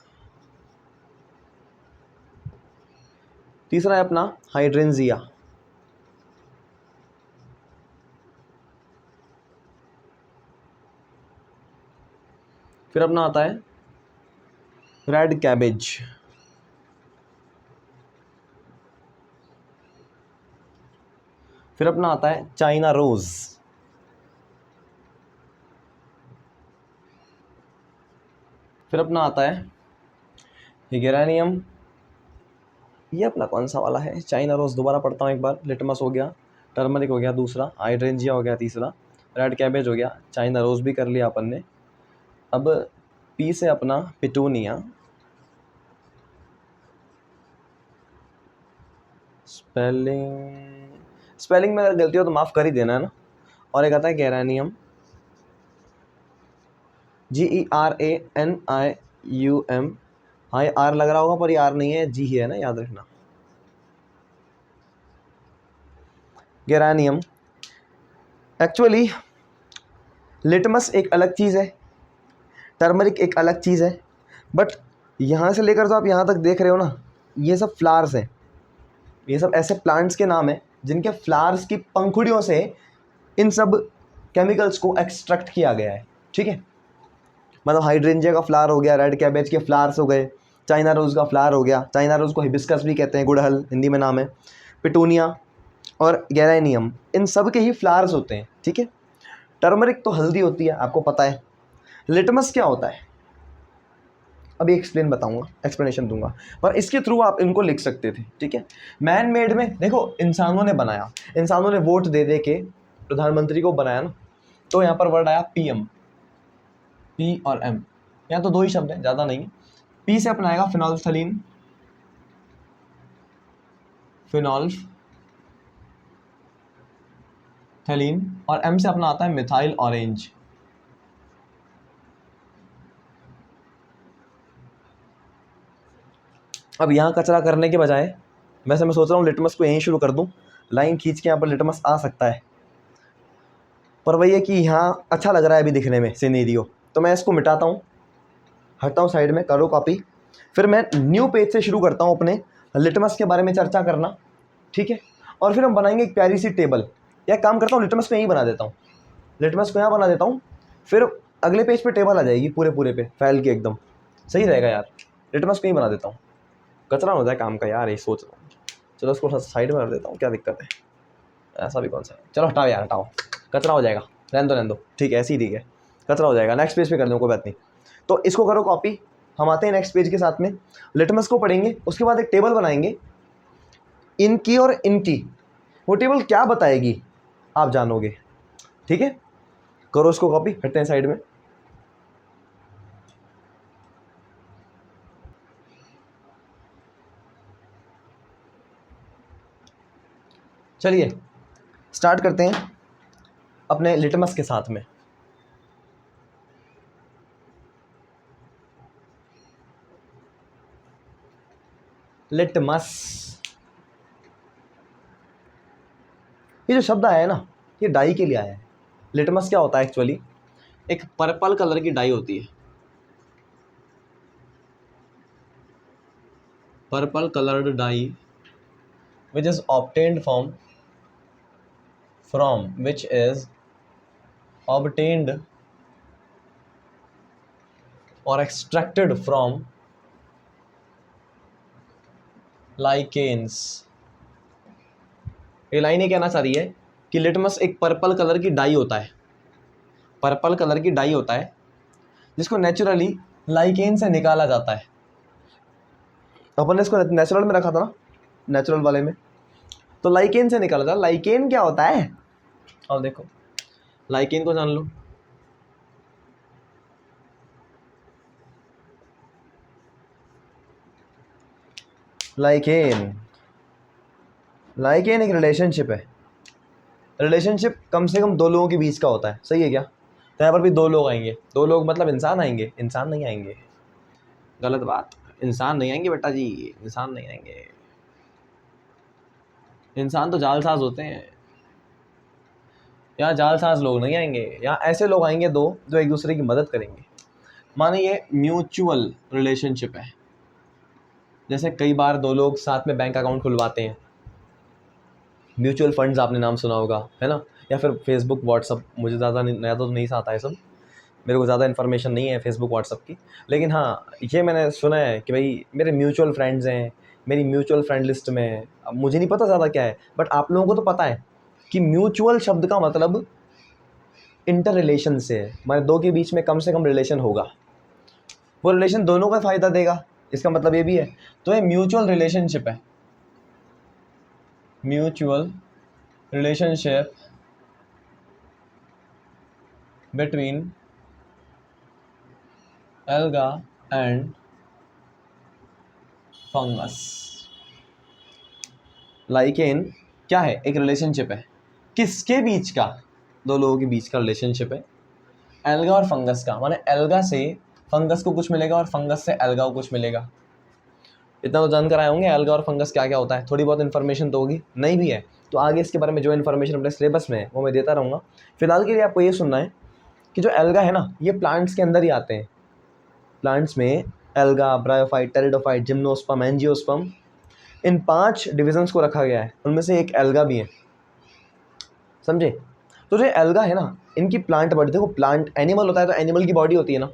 तीसरा है अपना हाइड्रेंजिया, फिर अपना आता है रेड कैबेज, फिर अपना आता है चाइना रोज, फिर अपना आता है गेरानियम, ये अपना कौन सा वाला है, चाइना रोज दोबारा पढ़ता हूँ एक बार, लिटमस हो गया, टर्मरिक हो गया दूसरा, हाइड्रेंजिया हो गया तीसरा, रेड कैबेज हो गया, चाइना रोज भी कर लिया अपन ने। अब पी से अपना पिटूनिया, स्पेलिंग में अगर गलती हो तो माफ़ कर ही देना है ना। और एक आता है गेरानियम, GERANIUM, हाँ ये आर लग रहा होगा पर ये आर नहीं है, जी ही है ना, याद रखना। गेरानियम, एक्चुअली लिटमस एक अलग चीज़ है, टर्मरिक एक अलग चीज़ है, बट यहाँ से लेकर तो आप यहाँ तक देख रहे हो ना, ये सब फ्लावर्स हैं, ये सब ऐसे प्लांट्स के नाम हैं जिनके फ्लावर्स की पंखुड़ियों से इन सब केमिकल्स को एक्सट्रैक्ट किया गया है, ठीक है। मतलब हाइड्रेंजिया का फ्लावर हो गया, रेड कैबेज के फ्लावर्स हो गए, चाइना रोज़ का फ्लावर हो गया, चाइना रोज़ को हिबिस्कस भी कहते हैं, गुड़हल हिंदी में नाम है, पिटूनिया और गेरानियम, इन सब के ही फ्लावर्स होते हैं, ठीक है। टर्मरिक तो हल्दी होती है, आपको पता है। लिटमस क्या होता है अभी एक्सप्लेनेशन दूंगा, पर इसके थ्रू आप इनको लिख सकते थे, ठीक है। मैन मेड में देखो इंसानों ने बनाया, इंसानों ने वोट दे दे के प्रधानमंत्री को बनाया ना, तो यहाँ पर वर्ड आया PM, P और M, यहाँ तो 2 ही शब्द हैं, ज़्यादा नहीं। P से अपना आएगा फिनोल्फ्थलीन, और M से अपना आता है मिथाइल ऑरेंज। अब यहाँ कचरा करने के बजाय वैसे मैं सोच रहा हूँ लिटमस को यहीं शुरू कर दूँ, लाइन खींच के यहाँ पर लिटमस आ सकता है, पर वही है कि यहाँ अच्छा लग रहा है अभी दिखने में सिनेरियो, तो मैं इसको मिटाता हूँ, हटता हूँ साइड में, करो कॉपी, फिर मैं न्यू पेज से शुरू करता हूँ अपने लिटमस के बारे में चर्चा करना, ठीक है। और फिर हम बनाएंगे एक प्यारी सी टेबल, या काम करता हूँ लिटमस को यहीं बना देता हूँ, लिटमस को यहाँ बना देता हूँ, फिर अगले पेज पे टेबल आ जाएगी पूरे पे फैल के, एकदम सही रहेगा यार। लिटमस को यहीं बना देता हूँ, कचरा हो जाए काम का यार, ये सोच रहा हूँ। चलो उसको साइड में रख देता हूँ, क्या दिक्कत है, ऐसा भी कौन सा है, चलो हटाओ यार हटाओ, कचरा हो जाएगा, रहने दो, ठीक है ऐसे ही ठीक है, कचरा हो जाएगा, नेक्स्ट पेज पे कर दूँ, कोई बात नहीं। तो इसको करो कॉपी, हम आते हैं नेक्स्ट पेज के साथ में, लिटमस को पढ़ेंगे, उसके बाद एक टेबल बनाएंगे इनकी और इनकी, वो टेबल क्या बताएगी आप जानोगे, ठीक है। करो उसको कॉपी, हटते हैं साइड में। चलिए स्टार्ट करते हैं अपने लिटमस के साथ में। लिटमस, ये जो शब्द आया है ना, ये डाई के लिए आया है। लिटमस क्या होता है एक्चुअली, एक पर्पल कलर की डाई होती है, purple coloured dye which is obtained from which is obtained or extracted from lichens। ये लाइन ये कहना चाह रही है कि लिटमस एक पर्पल कलर की डाई होता है, पर्पल कलर की डाई होता है जिसको नेचुरली लाइकेन से निकाला जाता है। अपन ने इसको नेचुरल में रखा था ना, नेचुरल वाले में, तो लाइकेन से निकाला था। लाइकेन क्या होता है, अब देखो लाइकेन को जान लो, लाइकेन, लाइकेन एक रिलेशनशिप है। रिलेशनशिप कम से कम दो लोगों के बीच का होता है, सही है क्या? तो यहाँ पर भी दो लोग आएंगे, दो लोग मतलब इंसान आएंगे, इंसान नहीं आएंगे, गलत बात, इंसान नहीं आएंगे बेटा जी, इंसान नहीं आएंगे। इंसान तो जालसाज होते हैं, यहाँ जालसाज लोग नहीं आएंगे, यहाँ ऐसे लोग आएंगे दो जो एक दूसरे की मदद करेंगे। माने ये म्यूचुअल रिलेशनशिप है। जैसे कई बार दो लोग साथ में बैंक अकाउंट खुलवाते हैं, म्यूचुअल फंड्स आपने नाम सुना होगा, है ना? या फिर फेसबुक व्हाट्सअप, मुझे ज़्यादा नया तो नहीं आता है सब, मेरे को ज़्यादा इन्फॉर्मेशन नहीं है फेसबुक व्हाट्सअप की, लेकिन हाँ ये मैंने सुना है कि भाई मेरे म्यूचुअल फ्रेंड्स हैं, मेरी म्यूचुअल फ्रेंड लिस्ट में है। अब मुझे नहीं पता ज़्यादा क्या है, बट आप लोगों को तो पता है कि म्यूचुअल शब्द का मतलब इंटर रिलेशन से है, हमारे दो के बीच में कम से कम रिलेशन होगा, वो रिलेशन दोनों का फ़ायदा देगा, इसका मतलब ये भी है। तो ये म्यूचुअल रिलेशनशिप है, mutual relationship between alga and fungus. Lichen क्या है? एक रिलेशनशिप है, किसके बीच का? दो लोगों के बीच का रिलेशनशिप है, एल्गा और फंगस का। माने एल्गा से फंगस को कुछ मिलेगा और फंगस से एल्गा को कुछ मिलेगा। इतना तो जानकर आए होंगे एल्गा और फंगस क्या क्या होता है, थोड़ी बहुत इन्फॉर्मेशन तो होगी, नहीं भी है तो आगे इसके बारे में जो इन्फॉर्मेशन अपने सिलेबस में है वो मैं देता रहूँगा। फिलहाल के लिए आपको ये सुनना है कि जो एल्गा है ना, ये प्लांट्स के अंदर ही आते हैं। प्लांट्स में algae, bryophyte, pteridophyte, gymnosperm, angiosperm, इन 5 डिविजन्स को रखा गया है, उनमें से एक एल्गा भी है, समझे? तो जो एल्गा है ना, इनकी प्लांट बॉडी, देखो प्लांट एनिमल होता है तो एनिमल की बॉडी होती है ना,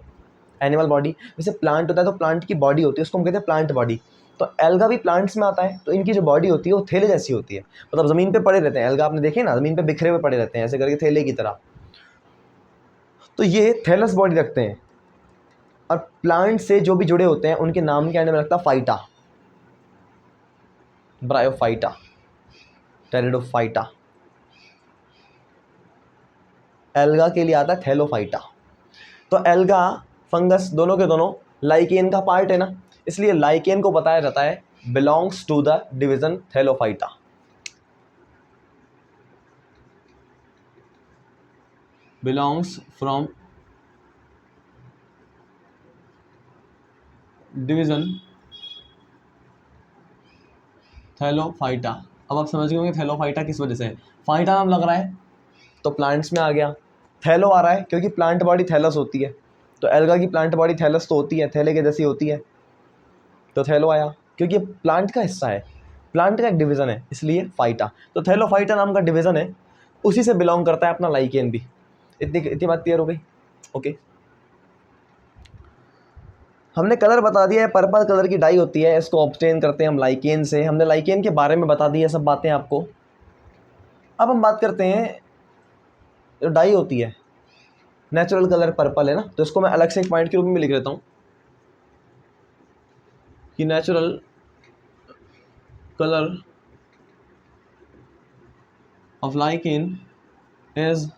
एनिमल बॉडी, वैसे प्लांट होता है तो प्लांट की बॉडी होती है, उसको हम कहते हैं प्लांट बॉडी। तो एल्गा भी प्लांट्स में आता है, तो इनकी जो बॉडी होती है वो थैले जैसी होती है, मतलब ज़मीन पे पड़े रहते हैं एल्गा, आपने देखे ना, ज़मीन पे बिखरे हुए पड़े रहते हैं ऐसे करके थैले की तरह। तो ये थैलस बॉडी रखते हैं, और प्लांट से जो भी जुड़े होते हैं उनके नाम के एंड में लगता है फाइटा, ब्रायोफाइटा, टेरिडोफाइटा। एल्गा के लिए आता है थैलोफाइटा। तो एल्गा फंगस दोनों के दोनों लाइकेन का पार्ट है ना, इसलिए लाइकेन को बताया जाता है belongs to the division Thallophyta. Belongs from division Thallophyta. अब आप समझ गए होंगे थैलोफाइटा किस वजह से है, फाइटा नाम लग रहा है तो प्लांट्स में आ गया, थैलो आ रहा है क्योंकि प्लांट बॉडी थैलस होती है, तो एल्गा की प्लांट बॉडी थैलस तो होती है, थैले के जैसी होती है, तो थैलो आया क्योंकि प्लांट का हिस्सा है, प्लांट का एक डिवीज़न है, इसलिए फाइटा। तो थैलोफाइटा नाम का डिवीज़न है, उसी से बिलोंग करता है अपना लाइकेन भी। इतनी बात क्लियर हो गई? ओके, हमने कलर बता दिया है, पर्पल कलर की डाई होती है, इसको ऑब्टेन करते हैं हम लाइकेन से, हमने लाइकेन के बारे में बता दी है सब बातें आपको। अब हम बात करते हैं, जो डाई होती है, नेचुरल कलर पर्पल है ना, तो इसको मैं अलग से एक पॉइंट के रूप में लिख लेता हूँ कि natural colour of lichen is,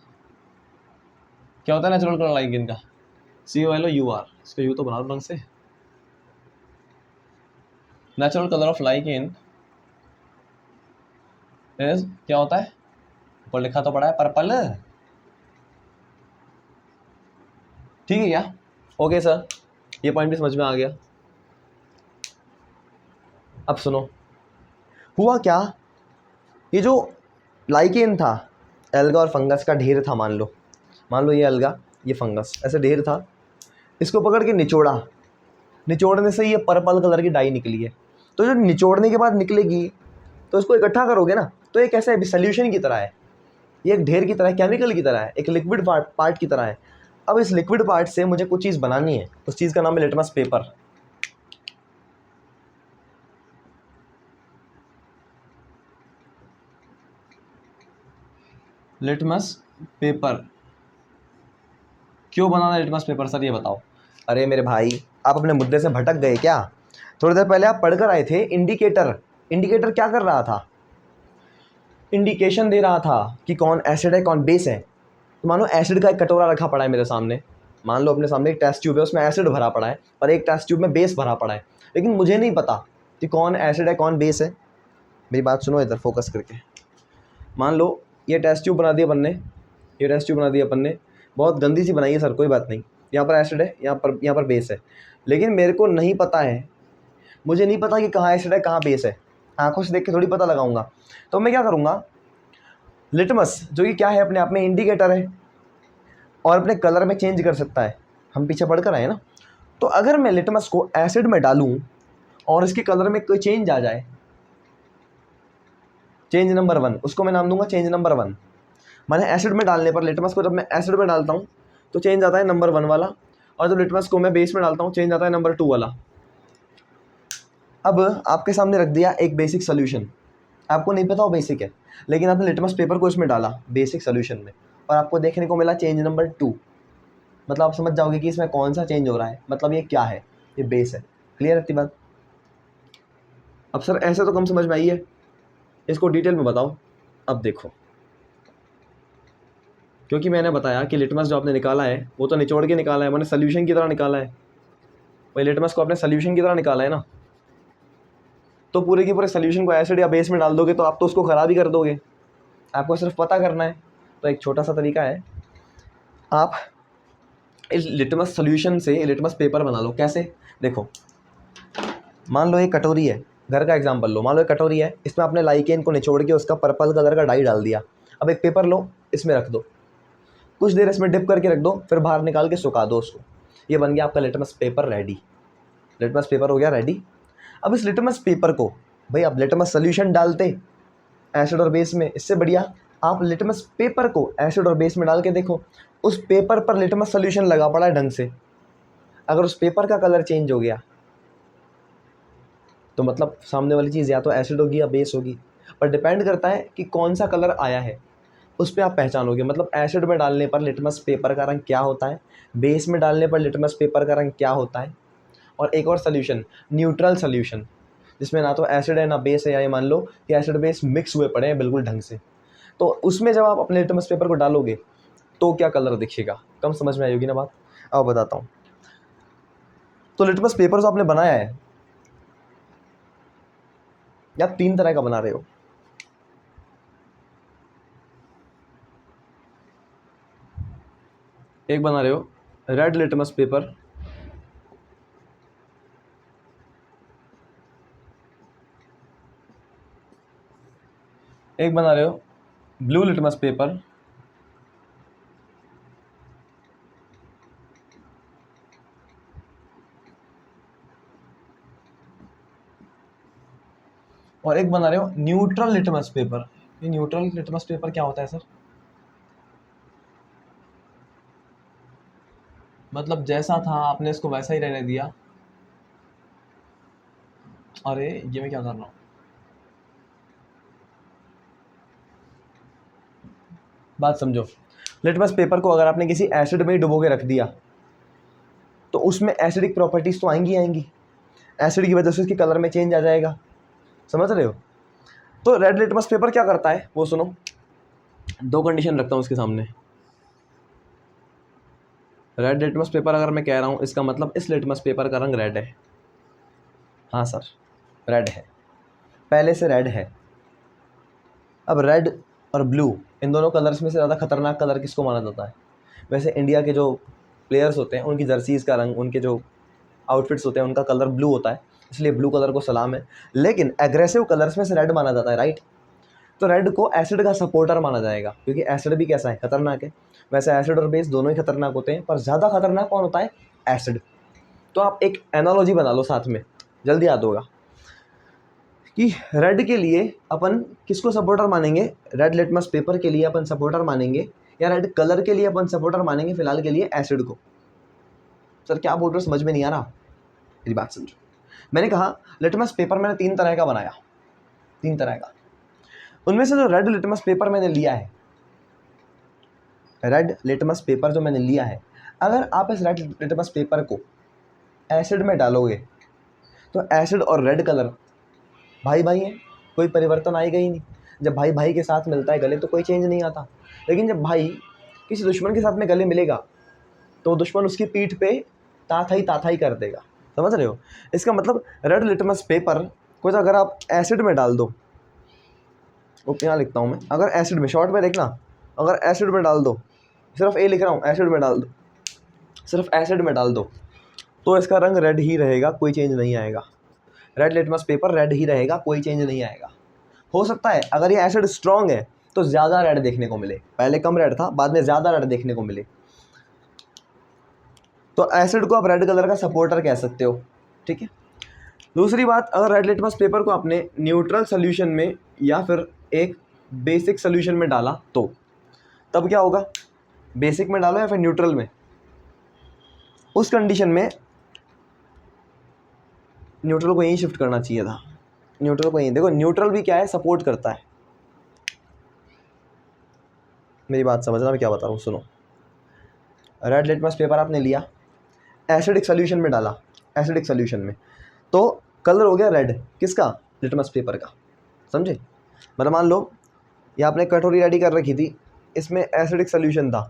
क्या होता है नेचुरल कलर लाइकेन का? COLOUR, इसका यू तो बना दो ढंग से। Natural colour of lichen is क्या होता है? ऊपर लिखा तो पड़ा है पर्पल, ठीक है क्या? ओके सर, ये पॉइंट भी समझ में आ गया। अब सुनो, हुआ क्या, ये जो लाइकेन था, एल्गा और फंगस का ढेर था, मान लो ये एल्गा, ये फंगस, ऐसे ढेर था, इसको पकड़ के निचोड़ा, निचोड़ने से ये पर्पल कलर की डाई निकली है। तो जो निचोड़ने के बाद निकलेगी तो इसको इकट्ठा करोगे ना, तो एक ऐसा सोल्यूशन की तरह है, ये एक ढेर की तरह है, केमिकल की तरह है, एक लिक्विड पार्ट की तरह है। अब इस लिक्विड पार्ट से मुझे कुछ चीज़ बनानी है, उस चीज़ का नाम है लिटमस पेपर। लिटमस पेपर क्यों बनाना है लिटमस पेपर सर, ये बताओ। अरे मेरे भाई, आप अपने मुद्दे से भटक गए क्या? थोड़ी देर पहले आप पढ़कर आए थे इंडिकेटर, इंडिकेटर क्या कर रहा था? इंडिकेशन दे रहा था कि कौन एसिड है कौन बेस है। तो मान लो एसिड का एक कटोरा रखा पड़ा है मेरे सामने, मान लो अपने सामने एक टेस्ट ट्यूब है, उसमें एसिड भरा पड़ा है और एक टेस्ट ट्यूब में बेस भरा पड़ा है, लेकिन मुझे नहीं पता कि कौन एसिड है कौन बेस है। मेरी बात सुनो इधर फोकस करके। मान लो ये टेस्ट ट्यूब बना दी अपन ने, ये टेस्ट ट्यूब बना दी अपन ने, बहुत गंदी सी बनाई है सर, कोई बात नहीं। यहाँ पर एसिड है, यहाँ पर बेस है, लेकिन मेरे को नहीं पता है, मुझे नहीं पता कि कहाँ एसिड है कहाँ बेस है, आंखों से देख के थोड़ी पता लगाऊंगा। तो मैं क्या करूँगा, लिटमस जो कि क्या है अपने आप में इंडिकेटर है और अपने कलर में चेंज कर सकता है, हम पीछे पढ़ कर आए ना। तो अगर मैं लिटमस को एसिड में डालूँ और इसके कलर में कोई चेंज आ जाए, चेंज नंबर 1, उसको मैं नाम दूंगा चेंज नंबर 1। मैंने एसिड में डालने पर लिटमस को जब मैं एसिड में डालता हूँ तो चेंज आता है नंबर 1 वाला, और जब लिटमस को मैं बेस में डालता हूँ चेंज आता है नंबर 2 वाला। अब आपके सामने रख दिया एक बेसिक सोल्यूशन, आपको नहीं पता वो बेसिक है, लेकिन आपने लिटमस पेपर को इसमें डाला बेसिक सोल्यूशन में और आपको देखने को मिला चेंज नंबर 2। मतलब आप समझ जाओगे कि इसमें कौन सा चेंज हो रहा है, मतलब ये क्या है, ये बेस है। क्लियर रहती बात। अब सर ऐसे तो कम समझ में आई है, इसको डिटेल में बताओ। अब देखो, क्योंकि मैंने बताया कि लिटमस जो आपने निकाला है वो तो निचोड़ के निकाला है, मैंने सोल्यूशन की तरह निकाला है। भाई लिटमस को आपने सोल्यूशन की तरह निकाला है ना, तो पूरे के पूरे सोल्यूशन को एसिड या बेस में डाल दोगे तो आप तो उसको ख़राब ही कर दोगे। आपको सिर्फ पता करना है। तो एक छोटा सा तरीका है, आप इस लिटमस सोल्यूशन से लिटमस पेपर बना लो। कैसे, देखो मान लो एक कटोरी है, घर का एग्जांपल लो, मान लो एक कटोरी है, इसमें आपने लाइकेन को निचोड़ के उसका पर्पल कलर का डाई डाल दिया। अब एक पेपर लो, इसमें रख दो, कुछ देर इसमें डिप करके रख दो, फिर बाहर निकाल के सुखा दो उसको, ये बन गया आपका litmus paper ready. Litmus paper हो गया रेडी। अब इस लिटमस पेपर को, भाई आप लिटमस सोल्यूशन डालते एसिड और बेस में, इससे बढ़िया आप लिटमस पेपर को एसिड और बेस में डाल के देखो, उस पेपर पर लिटमस सोल्यूशन लगा पड़ा है ढंग से, अगर उस पेपर का कलर चेंज हो गया तो मतलब सामने वाली चीज़ या तो एसिड होगी या बेस होगी, पर डिपेंड करता है कि कौन सा कलर आया है, उस पर आप पहचानोगे। मतलब एसिड में डालने पर लिटमस पेपर का रंग क्या होता है, बेस में डालने पर लिटमस पेपर का रंग क्या होता है। और एक और सोल्यूशन, न्यूट्रल सोल्यूशन, जिसमें ना तो एसिड है ना बेस है, या ये मान लो कि एसिड बेस मिक्स हुए पड़े हैं बिल्कुल ढंग से, तो उसमें जब आप अपने लिटमस पेपर को डालोगे तो क्या कलर दिखेगा। कम समझ में आएगी ना बात। अब बताता हूँ। तो लिटमस पेपर जो आपने बनाया है, या 3 तरह का बना रहे हो। एक बना रहे हो रेड लिटमस पेपर, एक बना रहे हो ब्लू लिटमस पेपर, और एक बना रहे हो न्यूट्रल लिटमस पेपर। ये न्यूट्रल लिटमस पेपर क्या होता है सर? मतलब जैसा था आपने इसको वैसा ही रहने दिया। अरे ये मैं क्या कर रहा हूँ, बात समझो। लिटमस पेपर को अगर आपने किसी एसिड में ही डुबो के रख दिया तो उसमें एसिडिक प्रॉपर्टीज तो आएंगी आएंगी, एसिड की वजह से उसके कलर में चेंज आ जाएगा। समझ रहे हो। तो रेड लिटमस पेपर क्या करता है वो सुनो। 2 कंडीशन रखता हूँ इसके सामने। रेड लिटमस पेपर अगर मैं कह रहा हूँ, इसका मतलब इस लिटमस पेपर का रंग रेड है। हाँ सर रेड है, पहले से रेड है। अब रेड और ब्लू इन दोनों कलर्स में से ज़्यादा खतरनाक कलर किसको माना जाता है? वैसे इंडिया के जो प्लेयर्स होते हैं उनकी जर्सीज़ का रंग, उनके जो आउटफिट्स होते हैं उनका कलर ब्लू होता है, इसलिए ब्लू कलर को सलाम है। लेकिन एग्रेसिव कलर्स में से रेड माना जाता है, राइट। तो रेड को एसिड का सपोर्टर माना जाएगा, क्योंकि एसिड भी कैसा है, खतरनाक है। वैसे एसिड और बेस दोनों ही खतरनाक होते हैं, पर ज़्यादा खतरनाक कौन होता है? एसिड। तो आप एक एनालॉजी बना लो साथ में, जल्दी याद होगा कि रेड के लिए अपन किसको सपोर्टर मानेंगे, रेड लिटमस पेपर के लिए अपन सपोर्टर मानेंगे, या रेड कलर के लिए अपन सपोर्टर मानेंगे फिलहाल के लिए एसिड को। सर क्या बोल रहे हो, समझ में नहीं आ रहा, मेरी बात समझो। मैंने कहा लिटमस पेपर मैंने 3 तरह का बनाया, 3 तरह का। उनमें से जो रेड लिटमस पेपर मैंने लिया है, रेड लिटमस पेपर जो मैंने लिया है, अगर आप इस रेड लिटमस पेपर को एसिड में डालोगे तो एसिड और रेड कलर भाई भाई हैं, कोई परिवर्तन आएगा ही नहीं। जब भाई भाई के साथ मिलता है गले तो कोई चेंज नहीं आता, लेकिन जब भाई किसी दुश्मन के साथ में गले मिलेगा तो दुश्मन उसकी पीठ पे ताथाई ताथाई कर देगा। समझ रहे हो। इसका मतलब रेड लिटमस पेपर कुछ अगर आप एसिड में डाल दो, वो यहाँ लिखता हूँ मैं, अगर एसिड में, शॉर्ट में देखना, अगर एसिड में डाल दो, सिर्फ ए लिख रहा हूँ, एसिड में डाल दो, सिर्फ एसिड में डाल दो, तो इसका रंग रेड ही रहेगा, कोई चेंज नहीं आएगा। रेड लिटमस पेपर रेड ही रहेगा, कोई चेंज नहीं आएगा। हो सकता है अगर ये एसिड स्ट्रॉन्ग है तो ज़्यादा रेड देखने को मिले, पहले कम रेड था, बाद में ज़्यादा रेड देखने को मिले, तो एसिड को आप रेड कलर का सपोर्टर कह सकते हो, ठीक है। दूसरी बात, अगर रेड लिटमस पेपर को आपने न्यूट्रल सोल्यूशन में या फिर एक बेसिक सोल्यूशन में डाला तो तब क्या होगा, बेसिक में डालो या फिर न्यूट्रल में, उस कंडीशन में न्यूट्रल को यहीं शिफ्ट करना चाहिए था, न्यूट्रल को यहीं, देखो न्यूट्रल भी क्या है, सपोर्ट करता है। मेरी बात समझना मैं क्या बता रहा हूँ, सुनो। रेड लिटमस पेपर आपने लिया, एसिडिक सोल्यूशन में डाला, एसिडिक सोल्यूशन में, तो कलर हो गया रेड, किसका, लिटमस पेपर का, समझे। मतलब मान लो ये आपने कटोरी रेडी कर रखी थी, इसमें एसिडिक सोल्यूशन था,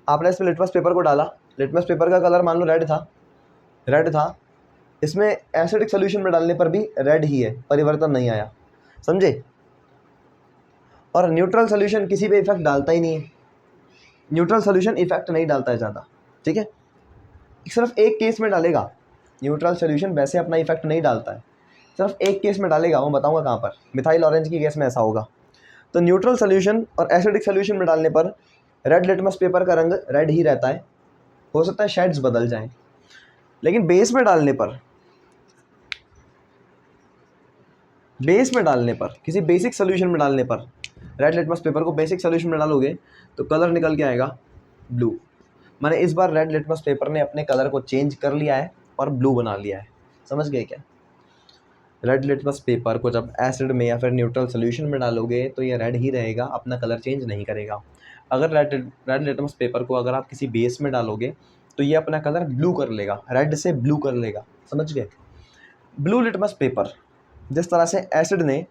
आपने इसमें लिटमस पेपर को डाला, लिटमस पेपर का कलर मान लो रेड था, इसमें एसिडिक सोल्यूशन में डालने पर भी रेड ही है, परिवर्तन नहीं आया, समझे। और न्यूट्रल सोल्यूशन किसी पे इफेक्ट डालता ही नहीं है, न्यूट्रल सोल्यूशन इफेक्ट नहीं डालता है ज़्यादा, ठीक है, सिर्फ एक केस में डालेगा न्यूट्रल सोल्यूशन, वैसे अपना इफेक्ट नहीं डालता है, सिर्फ एक केस में डालेगा, वो बताऊंगा कहाँ पर, मिथाइल ऑरेंज की केस में ऐसा होगा। तो न्यूट्रल सोल्यूशन और एसिडिक सोल्यूशन में डालने पर रेड लिटमस पेपर का रंग रेड ही रहता है, हो सकता है शेड्स बदल जाएं, लेकिन बेस में डालने पर किसी बेसिक सोल्यूशन में डालने पर, रेड लिटमस पेपर को बेसिक सोल्यूशन में डालोगे तो कलर निकल के आएगा ब्लू। मैंने इस बार रेड लिटमस पेपर ने अपने कलर को चेंज कर लिया है और ब्लू बना लिया है, समझ गए क्या। रेड लिटमस पेपर को जब एसिड में या फिर न्यूट्रल सोल्यूशन में डालोगे तो ये रेड ही रहेगा, अपना कलर चेंज नहीं करेगा। अगर रेड लिटमस पेपर को अगर आप किसी बेस में डालोगे तो ये अपना कलर ब्लू कर लेगा, रेड से ब्लू कर लेगा, समझ गए। ब्लू लिटमस पेपर, जिस तरह से एसिड ने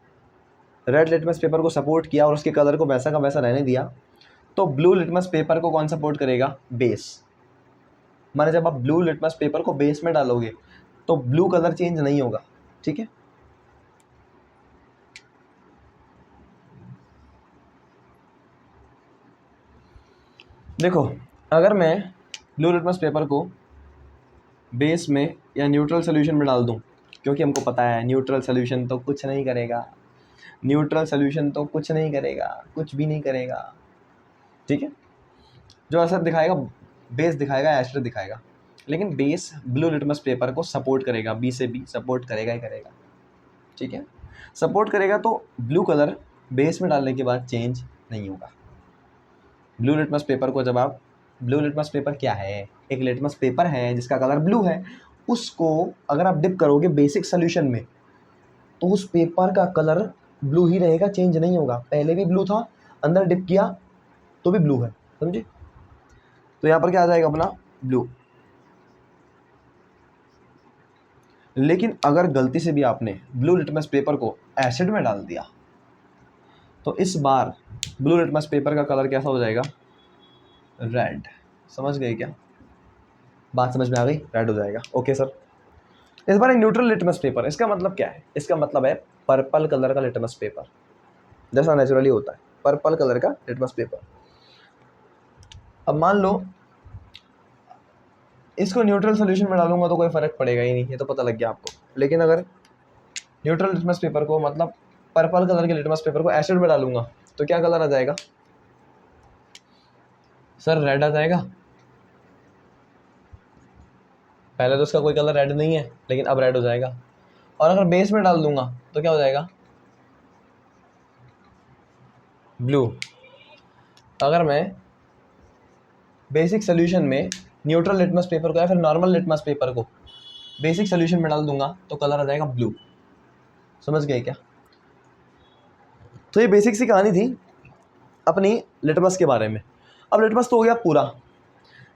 रेड लिटमस पेपर को सपोर्ट किया और उसके कलर को वैसा का वैसा रहने दिया, तो ब्लू लिटमस पेपर को कौन सपोर्ट करेगा, बेस। माने जब आप ब्लू लिटमस पेपर को बेस में डालोगे तो ब्लू कलर चेंज नहीं होगा, ठीक है। देखो, अगर मैं ब्लू लिटमस पेपर को बेस में या न्यूट्रल सोल्यूशन में डाल दूं, क्योंकि हमको पता है न्यूट्रल सोल्यूशन तो कुछ नहीं करेगा, न्यूट्रल सोल्यूशन तो कुछ नहीं करेगा, कुछ भी नहीं करेगा, ठीक है। जो असर दिखाएगा बेस दिखाएगा, एसिड दिखाएगा, लेकिन बेस ब्लू लिटमस पेपर को सपोर्ट करेगा, बी से बी सपोर्ट करेगा ही करेगा, ठीक है। सपोर्ट करेगा तो ब्लू कलर बेस में डालने के बाद चेंज नहीं होगा। ब्लू लिटमस पेपर को जब आप, ब्लू लिटमस पेपर क्या है, एक लिटमस पेपर है जिसका कलर ब्लू है, उसको अगर आप डिप करोगे बेसिक सोल्यूशन में तो उस पेपर का कलर ब्लू ही रहेगा, चेंज नहीं होगा। पहले भी ब्लू था, अंदर डिप किया तो भी ब्लू है, समझे। तो यहाँ पर क्या आ जाएगा अपना ब्लू। लेकिन अगर गलती से भी आपने ब्लू लिटमस पेपर को एसिड में डाल दिया तो इस बार ब्लू लिटमस पेपर का कलर कैसा हो जाएगा, रेड। समझ गए क्या, बात समझ में आ गई, रेड हो जाएगा। Okay sir. इस बार एक न्यूट्रल लिटमस पेपर, इसका मतलब क्या है, इसका मतलब है पर्पल कलर का लिटमस पेपर, जैसा नेचुरली होता है पर्पल कलर का लिटमस पेपर। अब मान लो इसको न्यूट्रल सोल्यूशन में डालूंगा तो कोई फ़र्क पड़ेगा ही नहीं, ये तो पता लग गया आपको। लेकिन अगर न्यूट्रल लिटमस पेपर को, मतलब पर्पल कलर के लिटमस पेपर को एसिड में डालूंगा तो क्या कलर आ जाएगा सर, रेड आ जाएगा। पहले तो उसका कोई कलर रेड नहीं है, लेकिन अब रेड हो जाएगा। और अगर बेस में डाल दूंगा तो क्या हो जाएगा, ब्लू। अगर मैं बेसिक सोल्यूशन में न्यूट्रल लिटमस पेपर को या फिर नॉर्मल लिटमस पेपर को बेसिक सोल्यूशन में डाल दूंगा तो कलर आ जाएगा ब्लू। समझ गए क्या। तो ये बेसिक सी कहानी थी अपनी लिटमस के बारे में। अब लिटमस तो हो गया पूरा,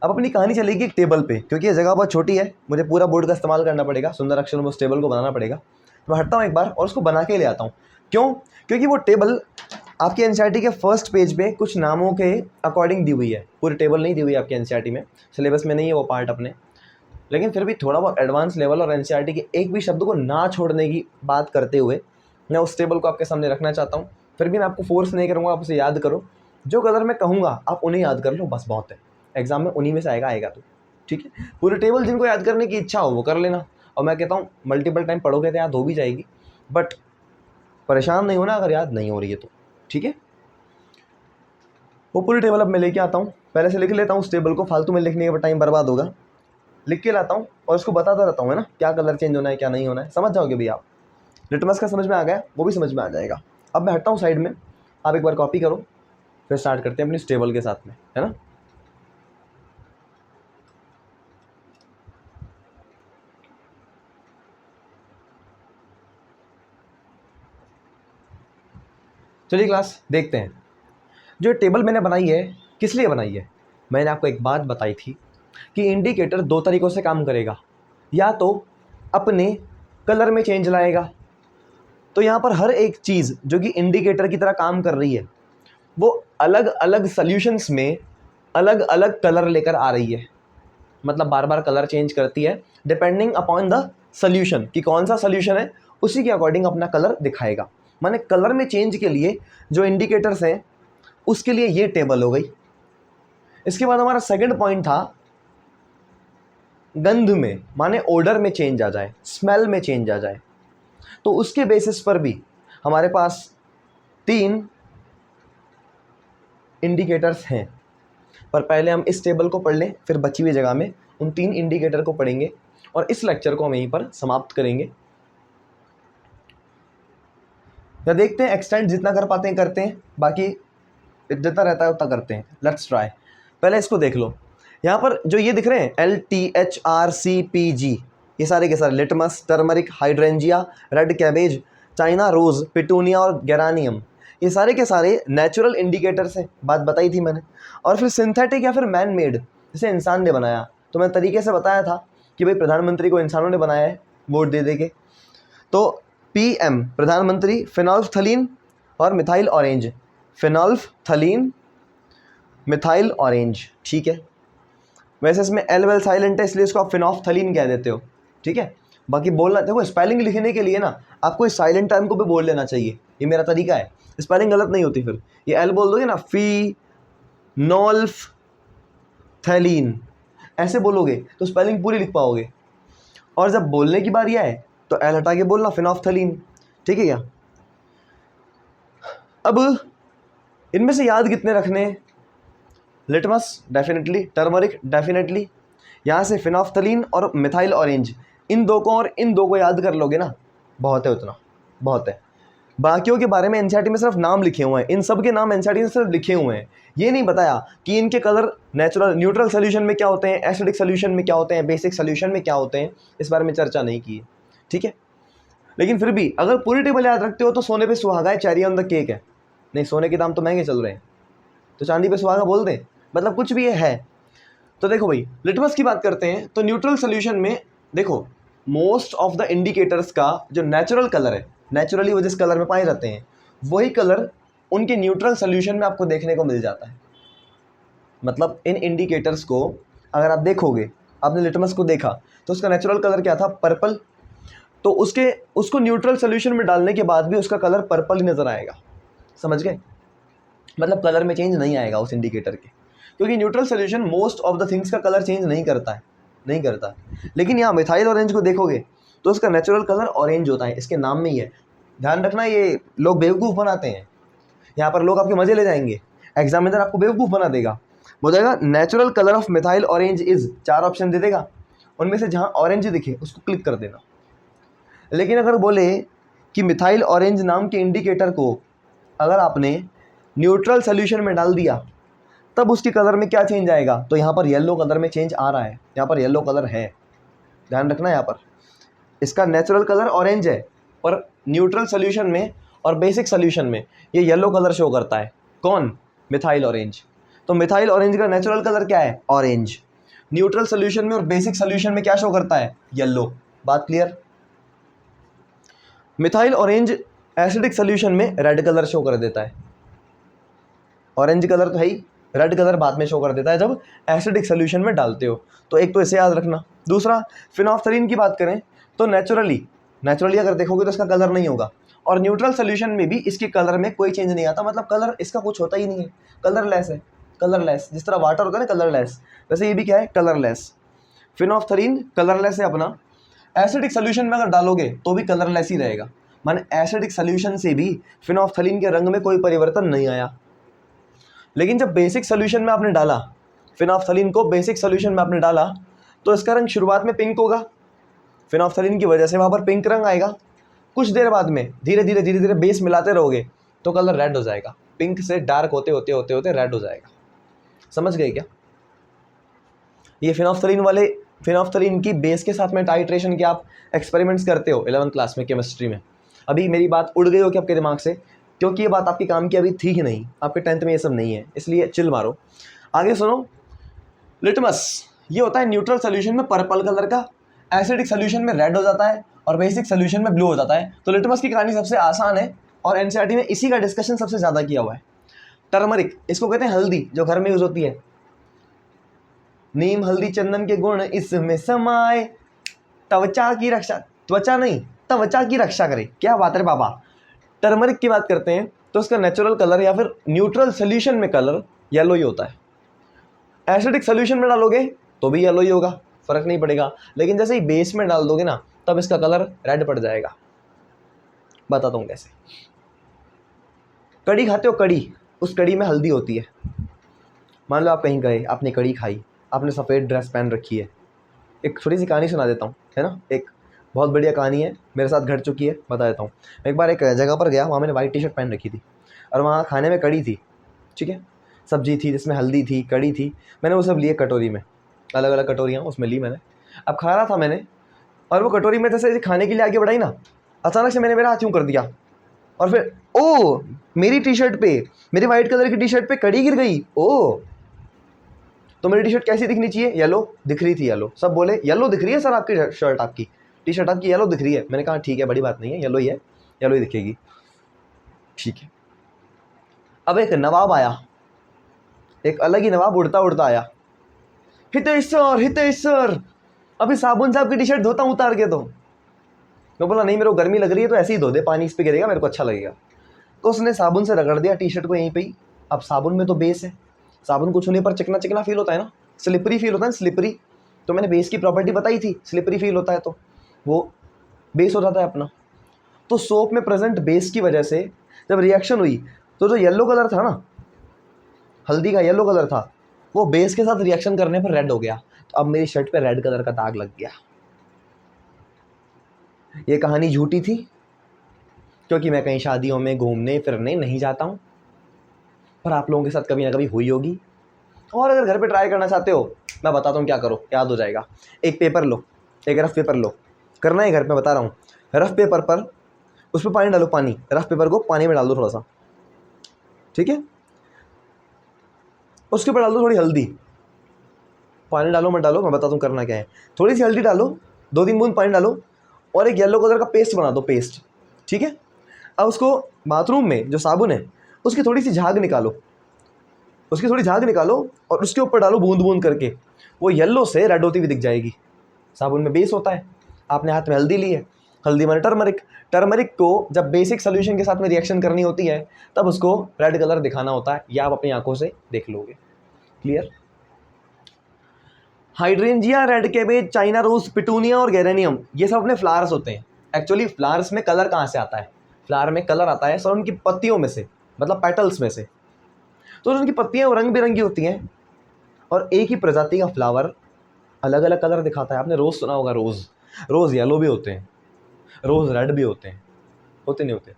अब अपनी कहानी चलेगी एक टेबल पे, क्योंकि ये जगह बहुत छोटी है, मुझे पूरा बोर्ड का इस्तेमाल करना पड़ेगा, सुंदर अक्षरों में उस टेबल को बनाना पड़ेगा। मैं हटता हूँ एक बार और उसको बना के ले आता हूँ। क्यों, क्योंकि वो टेबल आपके एनसीईआरटी के फर्स्ट पेज पे कुछ नामों के अकॉर्डिंग दी हुई है, पूरी टेबल नहीं दी हुई है आपके एनसीईआरटी में, सिलेबस में नहीं है वो पार्ट अपने। लेकिन फिर भी थोड़ा बहुत एडवांस लेवल और एनसीईआरटी के एक भी शब्द को ना छोड़ने की बात करते हुए मैं उस टेबल को आपके सामने रखना चाहता हूँ। फिर भी मैं आपको फोर्स नहीं करूँगा, आप उसे याद करो। जो कलर मैं कहूँगा आप उन्हें याद कर लो, बस बहुत है। एग्जाम में उन्हीं में से आएगा तो ठीक है। पूरी टेबल जिनको याद करने की इच्छा हो वो कर लेना, और मैं कहता हूँ मल्टीपल टाइम पढ़ोगे तो याद हो भी जाएगी, बट परेशान नहीं होना अगर याद नहीं हो रही है तो, ठीक है। वो पूरी टेबल अब मैं लेके आता हूँ, पहले से लिख लेता हूँ उस टेबल को, फालतू में लिखने का टाइम बर्बाद होगा। लिख के लाता हूँ और उसको बताता रहता हूँ, है ना, क्या कलर चेंज होना है क्या नहीं होना है, समझ जाओगे भैया आप। लिटमस का समझ में आ गया, वो भी समझ में आ जाएगा। अब मैं हटता हूँ साइड में, आप एक बार कॉपी करो, फिर स्टार्ट करते हैं अपनी इस टेबल के साथ में, है ना। चलिए क्लास देखते हैं। जो टेबल मैंने बनाई है किस लिए बनाई है। मैंने आपको एक बात बताई थी कि इंडिकेटर दो तरीक़ों से काम करेगा, या तो अपने कलर में चेंज लाएगा, तो यहाँ पर हर एक चीज़ जो कि इंडिकेटर की तरह काम कर रही है वो अलग अलग सॉल्यूशंस में अलग अलग कलर लेकर आ रही है। मतलब बार बार कलर चेंज करती है डिपेंडिंग अपॉन द सॉल्यूशन, कि कौन सा सॉल्यूशन है उसी के अकॉर्डिंग अपना कलर दिखाएगा। माने कलर में चेंज के लिए जो इंडिकेटर्स हैं उसके लिए ये टेबल हो गई। इसके बाद हमारा सेकंड पॉइंट था गंध में, माने ओडर में चेंज आ जाए, स्मेल में चेंज आ जाए, तो उसके बेसिस पर भी हमारे पास 3 इंडिकेटर्स हैं। पर पहले हम इस टेबल को पढ़ लें, फिर बची हुई जगह में उन 3 इंडिकेटर को पढ़ेंगे और इस लेक्चर को हम यहीं पर समाप्त करेंगे। या देखते हैं एक्सटेंड जितना कर पाते हैं करते हैं, बाकी जितना रहता है उतना करते हैं। Let's try. पहले इसको देख लो, यहाँ पर जो ये दिख रहे हैं LTHRCPG, ये सारे के सारे litmus, turmeric, hydrangea, red cabbage, China rose, petunia और गेरानियम, ये सारे के सारे नेचुरल इंडिकेटर्स हैं, बात बताई थी मैंने। और फिर सिंथेटिक या फिर मैन मेड, जिसे इंसान ने बनाया, तो मैं तरीके से बताया था कि भाई प्रधानमंत्री को इंसानों ने बनाया है वोट दे दे के। तो PM प्रधानमंत्री, फिनोल्फ्थलीन और मिथाइल ऑरेंज, फिनोल्फ्थलीन मिथाइल ऑरेंज, ठीक है। वैसे इसमें एल वेल साइलेंट है इसलिए इसको आप फिनोल्फ्थलीन कह देते हो, ठीक है। बाकी बोलना देखो, स्पेलिंग लिखने के लिए ना आपको इस साइलेंट टाइम को भी बोल लेना चाहिए, ये मेरा तरीका है, स्पेलिंग गलत नहीं होती। फिर ये एल बोल दोगे ना, फिनोल्फ्थलीन ऐसे बोलोगे तो स्पेलिंग पूरी लिख पाओगे। और जब बोलने की बारी आए तो एल हटा के बोलना फिनोल्फ्थलीन, ठीक है क्या। अब इनमें से याद कितने रखने, लिटमस डेफिनेटली, टर्मरिक डेफिनेटली, यहाँ से फिनोल्फ्थलीन और मिथाइल ऑरेंज, इन दो को और इन दो को याद कर लोगे ना, बहुत है, उतना बहुत है। बाकियों के बारे में एनसीईआरटी में सिर्फ नाम लिखे हुए हैं, इन सब के नाम एनसीईआरटी में सिर्फ लिखे हुए हैं, ये नहीं बताया कि इनके कलर नेचुरल न्यूट्रल सोल्यूशन में क्या होते हैं, एसिडिक सोल्यूशन में क्या होते हैं, बेसिक सोल्यूशन में क्या होते हैं, इस बारे में चर्चा नहीं की है, ठीक है। लेकिन फिर भी अगर पूरी टेबल याद रखते हो तो सोने पे सुहागा है, चेरी ऑन द केक है। नहीं, सोने के दाम तो महंगे चल रहे हैं, तो चांदी पे सुहागा बोल दें, मतलब कुछ भी है। तो देखो भाई, लिटमस की बात करते हैं तो न्यूट्रल सोल्यूशन में देखो मोस्ट ऑफ द इंडिकेटर्स का जो नेचुरल कलर है, नेचुरली वो जिस कलर में पाए जाते हैं वही कलर उनके न्यूट्रल सोल्यूशन में आपको देखने को मिल जाता है। मतलब इन इंडिकेटर्स को अगर आप देखोगे, आपने लिटमस को देखा तो उसका नेचुरल कलर क्या था, पर्पल, तो उसको न्यूट्रल सोल्यूशन में डालने के बाद भी उसका कलर पर्पल ही नज़र आएगा, समझ गए। मतलब कलर में चेंज नहीं आएगा उस इंडिकेटर के, क्योंकि neutral solution most of the things का कलर चेंज नहीं करता है, नहीं करता। लेकिन यहाँ मिथाइल ऑरेंज को देखोगे तो उसका नेचुरल कलर ऑरेंज होता है, इसके नाम में ही है। ध्यान रखना, ये लोग बेवकूफ़ बनाते हैं, यहाँ पर लोग आपके मज़े ले जाएंगे, एग्जामिनर आपको बेवकूफ़ बना देगा, बोलेगा natural colour of methyl orange is, 4 option दे देगा, उनमें से जहाँ ऑरेंज दिखे उसको क्लिक कर देना। लेकिन अगर बोले कि मिथाइल ऑरेंज नाम के इंडिकेटर को अगर आपने न्यूट्रल सोल्यूशन में डाल दिया तब उसके कलर में क्या चेंज आएगा, तो यहाँ पर येलो कलर में चेंज आ रहा है, यहाँ पर येलो कलर है, ध्यान रखना। यहाँ पर इसका नेचुरल कलर ऑरेंज है पर न्यूट्रल सोल्यूशन में और बेसिक सोल्यूशन में ये येलो कलर शो करता है। कौन, मिथाइल ऑरेंज। तो मिथाइल ऑरेंज का नेचुरल कलर क्या है, ऑरेंज। न्यूट्रल सोल्यूशन में और बेसिक सोल्यूशन में क्या शो करता है, येलो। बात clear. Methyl orange acidic solution में रेड कलर शो कर देता है, ऑरेंज कलर तो है ही, रेड कलर बाद में शो कर देता है जब एसिडिक सोल्यूशन में डालते हो। तो एक तो इसे याद रखना। दूसरा, फिनोल्फ्थालीन की बात करें तो नेचुरली अगर देखोगे तो इसका कलर नहीं होगा, और न्यूट्रल सोल्यूशन में भी इसके कलर में कोई चेंज नहीं आता, मतलब कलर इसका कुछ होता ही नहीं है, कलरलेस है। कलरलेस, जिस तरह वाटर होता है ना कलरलेस, वैसे ये भी क्या है, कलरलेस। फिनोल्फ्थालीन कलरलेस है अपना। एसिडिक सोल्यूशन में अगर डालोगे तो भी कलरलेस ही रहेगा, माने एसिडिक सोल्यूशन से भी फिनोल्फ्थालीन के रंग में कोई परिवर्तन नहीं आया। लेकिन जब बेसिक सोल्यूशन में आपने डाला, फिनोल्फ्थालीन को बेसिक सोल्यूशन में आपने डाला, तो इसका रंग शुरुआत में पिंक होगा, फिनोल्फ्थालीन की वजह से वहाँ पर पिंक रंग आएगा। कुछ देर बाद में धीरे धीरे बेस मिलाते रहोगे तो कलर रेड हो जाएगा, पिंक से डार्क होते होते होते होते रेड हो जाएगा। समझ गए क्या? ये फिनोल्फ्थालीन की बेस के साथ में टाइट्रेशन के आप एक्सपेरिमेंट्स करते हो 11th क्लास में केमिस्ट्री में। अभी मेरी बात उड़ गई हो कि आपके दिमाग से, क्योंकि ये बात आपके काम की अभी थी ही नहीं, आपके 10th में ये सब नहीं है, इसलिए चिल मारो। आगे सुनो, लिटमस ये होता है न्यूट्रल सोल्यूशन में पर्पल कलर का, एसिडिक सोल्यूशन में रेड हो जाता है और बेसिक सोल्यूशन में ब्लू हो जाता है। तो लिटमस की कहानी सबसे आसान है और एनसीईआरटी में इसी का डिस्कशन सबसे ज़्यादा किया हुआ है। टर्मरिक, इसको कहते हैं हल्दी, जो घर में यूज होती है। नीम हल्दी चंदन के गुण इसमें समाये, त्वचा की रक्षा करे। क्या बात है बाबा। टर्मरिक की बात करते हैं तो उसका नेचुरल कलर या फिर न्यूट्रल सोल्यूशन में कलर येलो ही होता है। एसिडिक सोल्यूशन में डालोगे तो भी येलो ही होगा, फर्क नहीं पड़ेगा। लेकिन जैसे ही बेस में डाल दोगे ना, तब इसका कलर रेड पड़ जाएगा। बताता हूँ कैसे। कड़ी खाते हो, कड़ी, उस कड़ी में हल्दी होती है। मान लो आप कहीं गए, आपने कड़ी खाई, आपने सफ़ेद ड्रेस पहन रखी है। एक छोटी सी कहानी सुना देता हूँ, है ना, एक बहुत बढ़िया कहानी है, मेरे साथ घट चुकी है, बता देता हूँ। एक बार एक जगह पर गया, वहाँ मैंने वाइट टी-शर्ट पहन रखी थी और वहाँ खाने में कड़ी थी, ठीक है, सब्जी थी जिसमें हल्दी थी, कड़ी थी। मैंने वो सब लिए कटोरी में, अलग अलग कटोरियाँ, उसमें ली मैंने। अब खा रहा था मैंने, और वो कटोरी में जैसे खाने के लिए आगे बढ़ाई ना, अचानक से मैंने मेरा हाथ यूँ कर दिया और फिर ओ मेरी टी शर्ट पे, मेरी वाइट कलर की टी शर्ट पे कड़ी गिर गई। ओ, तो मेरी टी शर्ट कैसी दिखनी चाहिए? येलो दिख रही थी। येलो, सब बोले येलो दिख रही है सर आपकी शर्ट, आपकी टी शर्ट आपकी येलो दिख रही है। मैंने कहा ठीक है, बड़ी बात नहीं है, येलो ही है, येलो ही दिखेगी, ठीक है। अब एक नवाब आया, एक अलग ही नवाब उड़ता उड़ता आया। हितेश सर, अभी साबुन से आपकी टी शर्ट धोता हूँ उतार के। तो मैं बोला नहीं, मेरे को गर्मी लग रही है तो ऐसे ही धो दे, पानी इस पर गिरेगा, मेरे को अच्छा लगेगा। तो उसने साबुन से रगड़ दिया टी शर्ट को यहीं पे ही। अब साबुन में तो बेस है, साबुन को छूने पर चिकना चिकना फील होता है ना, स्लिपरी फील होता है, स्लिपरी। तो मैंने बेस की प्रॉपर्टी बताई थी, स्लिपरी फील होता है तो वो बेस हो जाता है अपना। तो सोप में प्रेजेंट बेस की वजह से जब रिएक्शन हुई तो जो येलो कलर था ना, हल्दी का येलो कलर था, वो बेस के साथ रिएक्शन करने पर रेड हो गया। तो अब मेरी शर्ट पे रेड कलर का दाग लग गया। ये कहानी झूठी थी, क्योंकि मैं कहीं शादियों में घूमने फिरने नहीं जाता हूँ, पर आप लोगों के साथ कभी ना कभी हुई होगी। और अगर घर पे ट्राई करना चाहते हो, मैं बताता हूँ क्या करो, याद हो जाएगा। एक पेपर लो, एक रफ पेपर लो, करना है घर पे, बता रहा हूँ। रफ पेपर पर उस पर पानी डालो, पानी, रफ पेपर को पानी में डाल दो थोड़ा सा, ठीक है। उसके ऊपर डाल दो थोड़ी हल्दी, पानी डालो मत डालो, मैं बताता हूँ करना क्या है। थोड़ी सी हल्दी डालो, 2-3 बूंद पानी डालो, और एक येलो कलर का पेस्ट बना दो, पेस्ट, ठीक है। अब उसको बाथरूम में जो साबुन है उसकी थोड़ी सी झाग निकालो, उसकी थोड़ी झाग निकालो और उसके ऊपर डालो बूंद बूंद करके। वो येलो से रेड होती हुई दिख जाएगी। साबुन में बेस होता है, आपने हाथ में हल्दी ली है, हल्दी माने टर्मरिक। टर्मरिक को जब बेसिक सोल्यूशन के साथ में रिएक्शन करनी होती है तब उसको रेड कलर दिखाना होता है, या आप अपनी आंखों से देख लोगे। Clear? Hydrangea, red cabbage, China rose, petunia और गेरेनियम, ये सब अपने फ्लावर्स होते हैं। एक्चुअली फ्लावर्स में कलर कहाँ से आता है? फ्लावर में कलर आता है सर उनकी पत्तियों में से, मतलब पेटल्स में से। तो उनकी पत्तियाँ रंग बिरंगी होती हैं और एक ही प्रजाति का फ्लावर अलग अलग कलर दिखाता है। आपने रोज़ सुना होगा, रोज़ येलो भी होते हैं, रोज़ रेड भी होते हैं, होते नहीं होते?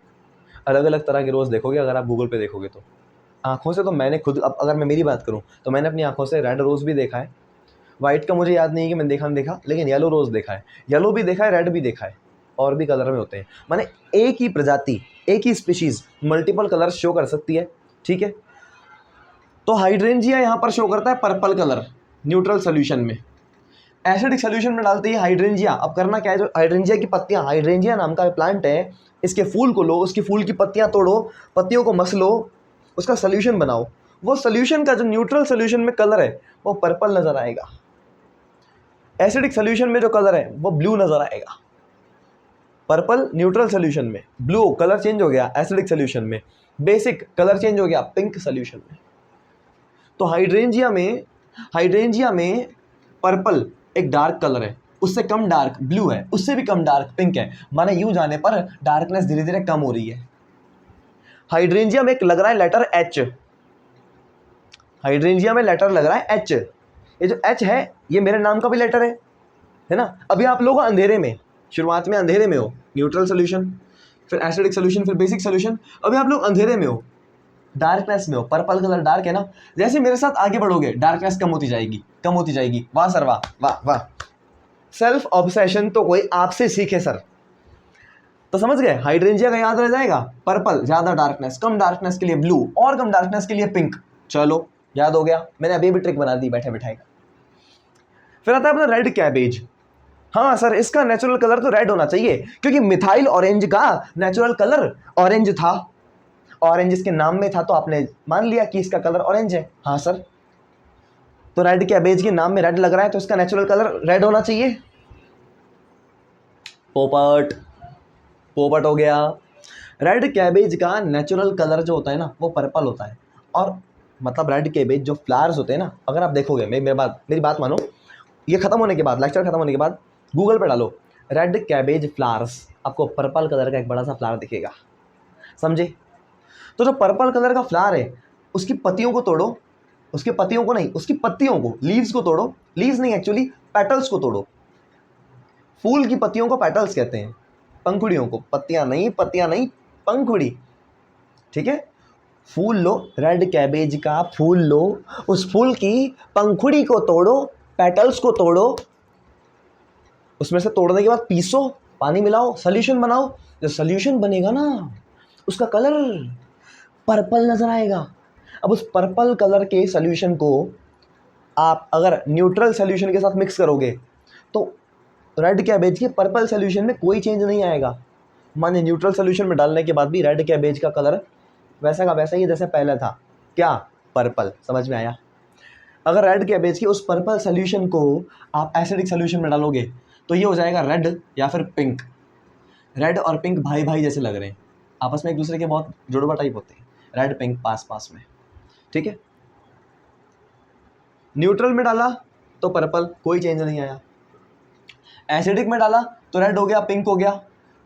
अलग अलग तरह के रोज़ देखोगे अगर आप गूगल पे देखोगे तो। आँखों से तो मैंने खुद, अब अगर मैं मेरी बात करूँ तो मैंने अपनी आँखों से रेड रोज़ भी देखा है। वाइट का मुझे याद नहीं है कि मैंने देखा नहीं देखा, लेकिन येलो रोज़ देखा है, येलो भी देखा है, रेड भी देखा है, और भी कलर में होते हैं। माने एक ही प्रजाति, एक ही स्पीशीज़ मल्टीपल कलर शो कर सकती है, ठीक है। तो हाइड्रेंजिया यहाँ पर शो करता है पर्पल कलर न्यूट्रल सोल्यूशन में। एसिडिक सोल्यूशन में डालते हैं हाइड्रेंजिया। अब करना क्या है, जो हाइड्रेंजिया की पत्तियाँ, हाइड्रेंजिया नाम का प्लांट है, इसके फूल को लो, उसकी फूल की पत्तियाँ तोड़ो, पत्तियों को मसलो, उसका सोल्यूशन बनाओ, वो सोल्यूशन का जो न्यूट्रल सोल्यूशन में कलर है वो पर्पल नज़र आएगा, एसिडिक सोल्यूशन में जो कलर है वो ब्लू नज़र आएगा। पर्पल न्यूट्रल सोल्यूशन में, ब्लू कलर चेंज हो गया एसिडिक सोल्यूशन में, बेसिक कलर चेंज हो गया पिंक सोल्यूशन में। तो हाइड्रेंजिया में पर्पल एक डार्क कलर है, उससे कम डार्क ब्लू है, उससे भी कम डार्क पिंक है, माने यूं जाने पर डार्कनेस धीरे धीरे कम हो रही है। हाइड्रेंजिया में एक लग रहा है लेटर एच, हाइड्रेंजिया में लेटर लग रहा है एच। ये जो एच है ये मेरे नाम का भी लेटर है ना। अभी आप लोग अंधेरे में, शुरुआत में अंधेरे में हो, न्यूट्रल सोल्यूशन फिर एसिडिक सोल्यूशन फिर बेसिक सोल्यूशन, अभी आप लोग अंधेरे में हो, डार्कनेस में हो, पर्पल कलर डार्क है ना। जैसे मेरे साथ आगे बढ़ोगे डार्कनेस कम होती जाएगी, कम होती जाएगी। वाह सर वाह वाह वाह। सेल्फ ऑब्सेशन तो कोई आपसे सीखे सर। तो समझ गए, हाइड्रेंजिया का याद रह जाएगा, पर्पल ज़्यादा डार्कनेस, कम डार्कनेस के लिए ब्लू, और कम डार्कनेस के लिए पिंक। चलो याद हो गया, मैंने अभी भी ट्रिक बना दी बैठे बैठाएगा। फिर आता है अपना रेड कैबेज। हाँ सर इसका नेचुरल कलर तो रेड होना चाहिए, क्योंकि मिथाइल ऑरेंज का नेचुरल कलर ऑरेंज था, ऑरेंज इसके नाम में था, तो आपने मान लिया कि इसका कलर ऑरेंज है। हाँ सर, तो रेड कैबेज के नाम में रेड लग रहा है तो इसका नेचुरल कलर रेड होना चाहिए। पोपट, पोपट हो गया। रेड कैबेज का नेचुरल कलर जो होता है ना वो पर्पल होता है। और मतलब रेड कैबेज जो फ्लावर्स होते हैं ना, अगर आप देखोगे, मेरी बात मानो, ये खत्म होने के बाद, लेक्चर खत्म होने के बाद गूगल पे डालो रेड कैबेज फ्लावर्स, आपको पर्पल कलर का एक बड़ा सा फ्लावर दिखेगा, समझे। तो जो पर्पल कलर का फ्लावर है उसकी पत्तियों को तोड़ो, उसकी पत्तियों को नहीं, उसकी पत्तियों को, लीव्स को तोड़ो, लीव्स नहीं एक्चुअली पेटल्स को तोड़ो। फूल की पत्तियों को पेटल्स कहते हैं, पंखुड़ियों को, पत्तियां नहीं पंखुड़ी, ठीक है। फूल लो, रेड कैबेज का फूल लो, उस फूल की पंखुड़ी को तोड़ो, पेटल्स को तोड़ो, उसमें से तोड़ने के बाद पीसो, पानी मिलाओ, सोल्यूशन बनाओ। जो सोल्यूशन बनेगा ना उसका कलर पर्पल नजर आएगा। अब उस पर्पल कलर के सोल्यूशन को आप अगर न्यूट्रल सोल्यूशन के साथ मिक्स करोगे तो रेड कैबेज के पर्पल सोल्यूशन में कोई चेंज नहीं आएगा। माने न्यूट्रल सोल्यूशन में डालने के बाद भी रेड कैबेज का कलर वैसा का वैसा ही जैसे पहले था, क्या, पर्पल। समझ में आया। अगर रेड कैबेज के उस पर्पल सोल्यूशन को आप एसिडिक सोल्यूशन में डालोगे तो ये हो जाएगा रेड या फिर पिंक। रेड और पिंक भाई भाई जैसे लग रहे हैं, आपस में एक दूसरे के बहुत जुड़वा टाइप होते हैं, रेड पिंक पास पास में, ठीक है। न्यूट्रल में डाला तो पर्पल, कोई चेंज नहीं आया। एसिडिक में डाला तो रेड हो गया, पिंक हो गया,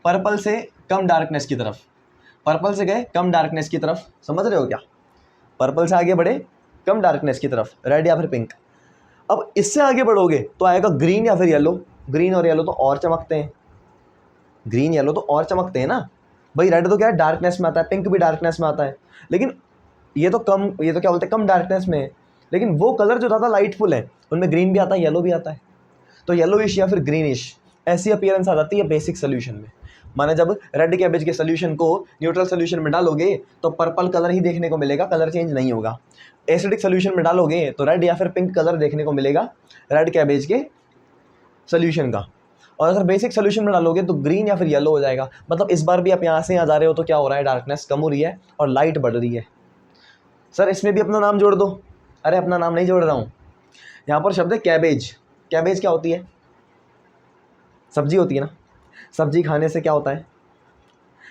पर्पल से कम डार्कनेस की तरफ, पर्पल से गए कम डार्कनेस की तरफ, समझ रहे हो क्या। पर्पल से आगे बढ़े कम डार्कनेस की तरफ, रेड या फिर पिंक। अब इससे आगे बढ़ोगे तो आएगा ग्रीन या फिर येलो। ग्रीन और येलो तो और चमकते हैं, ग्रीन येलो तो और चमकते हैं ना भाई। रेड तो क्या है, डार्कनेस में आता है, पिंक भी डार्कनेस में आता है, लेकिन ये तो क्या बोलते हैं, कम डार्कनेस में है। लेकिन वो कलर जो ज़्यादा लाइटफुल है उनमें ग्रीन भी आता है, येलो भी आता है। तो येलोइश या फिर ग्रीनिश ऐसी अपीयरेंस आ जाती है बेसिक सोल्यूशन में। माने जब रेड कैबेज के सोल्यूशन को न्यूट्रल सोल्यूशन में डालोगे तो पर्पल कलर ही देखने को मिलेगा, कलर चेंज नहीं होगा। एसिडिक सोल्यूशन में डालोगे तो रेड या फिर पिंक कलर देखने को मिलेगा रेड कैबेज के सोल्यूशन का। और अगर बेसिक सोल्यूशन में डालोगे तो ग्रीन या फिर येलो हो जाएगा। मतलब इस बार भी आप यहाँ से यहाँ जा रहे हो तो क्या हो रहा है, डार्कनेस कम हो रही है और लाइट बढ़ रही है। सर इसमें भी अपना नाम जोड़ दो। अरे अपना नाम नहीं जोड़ रहा हूँ, यहाँ पर शब्द है कैबेज। कैबेज क्या होती है, सब्जी होती है ना। सब्जी खाने से क्या होता है,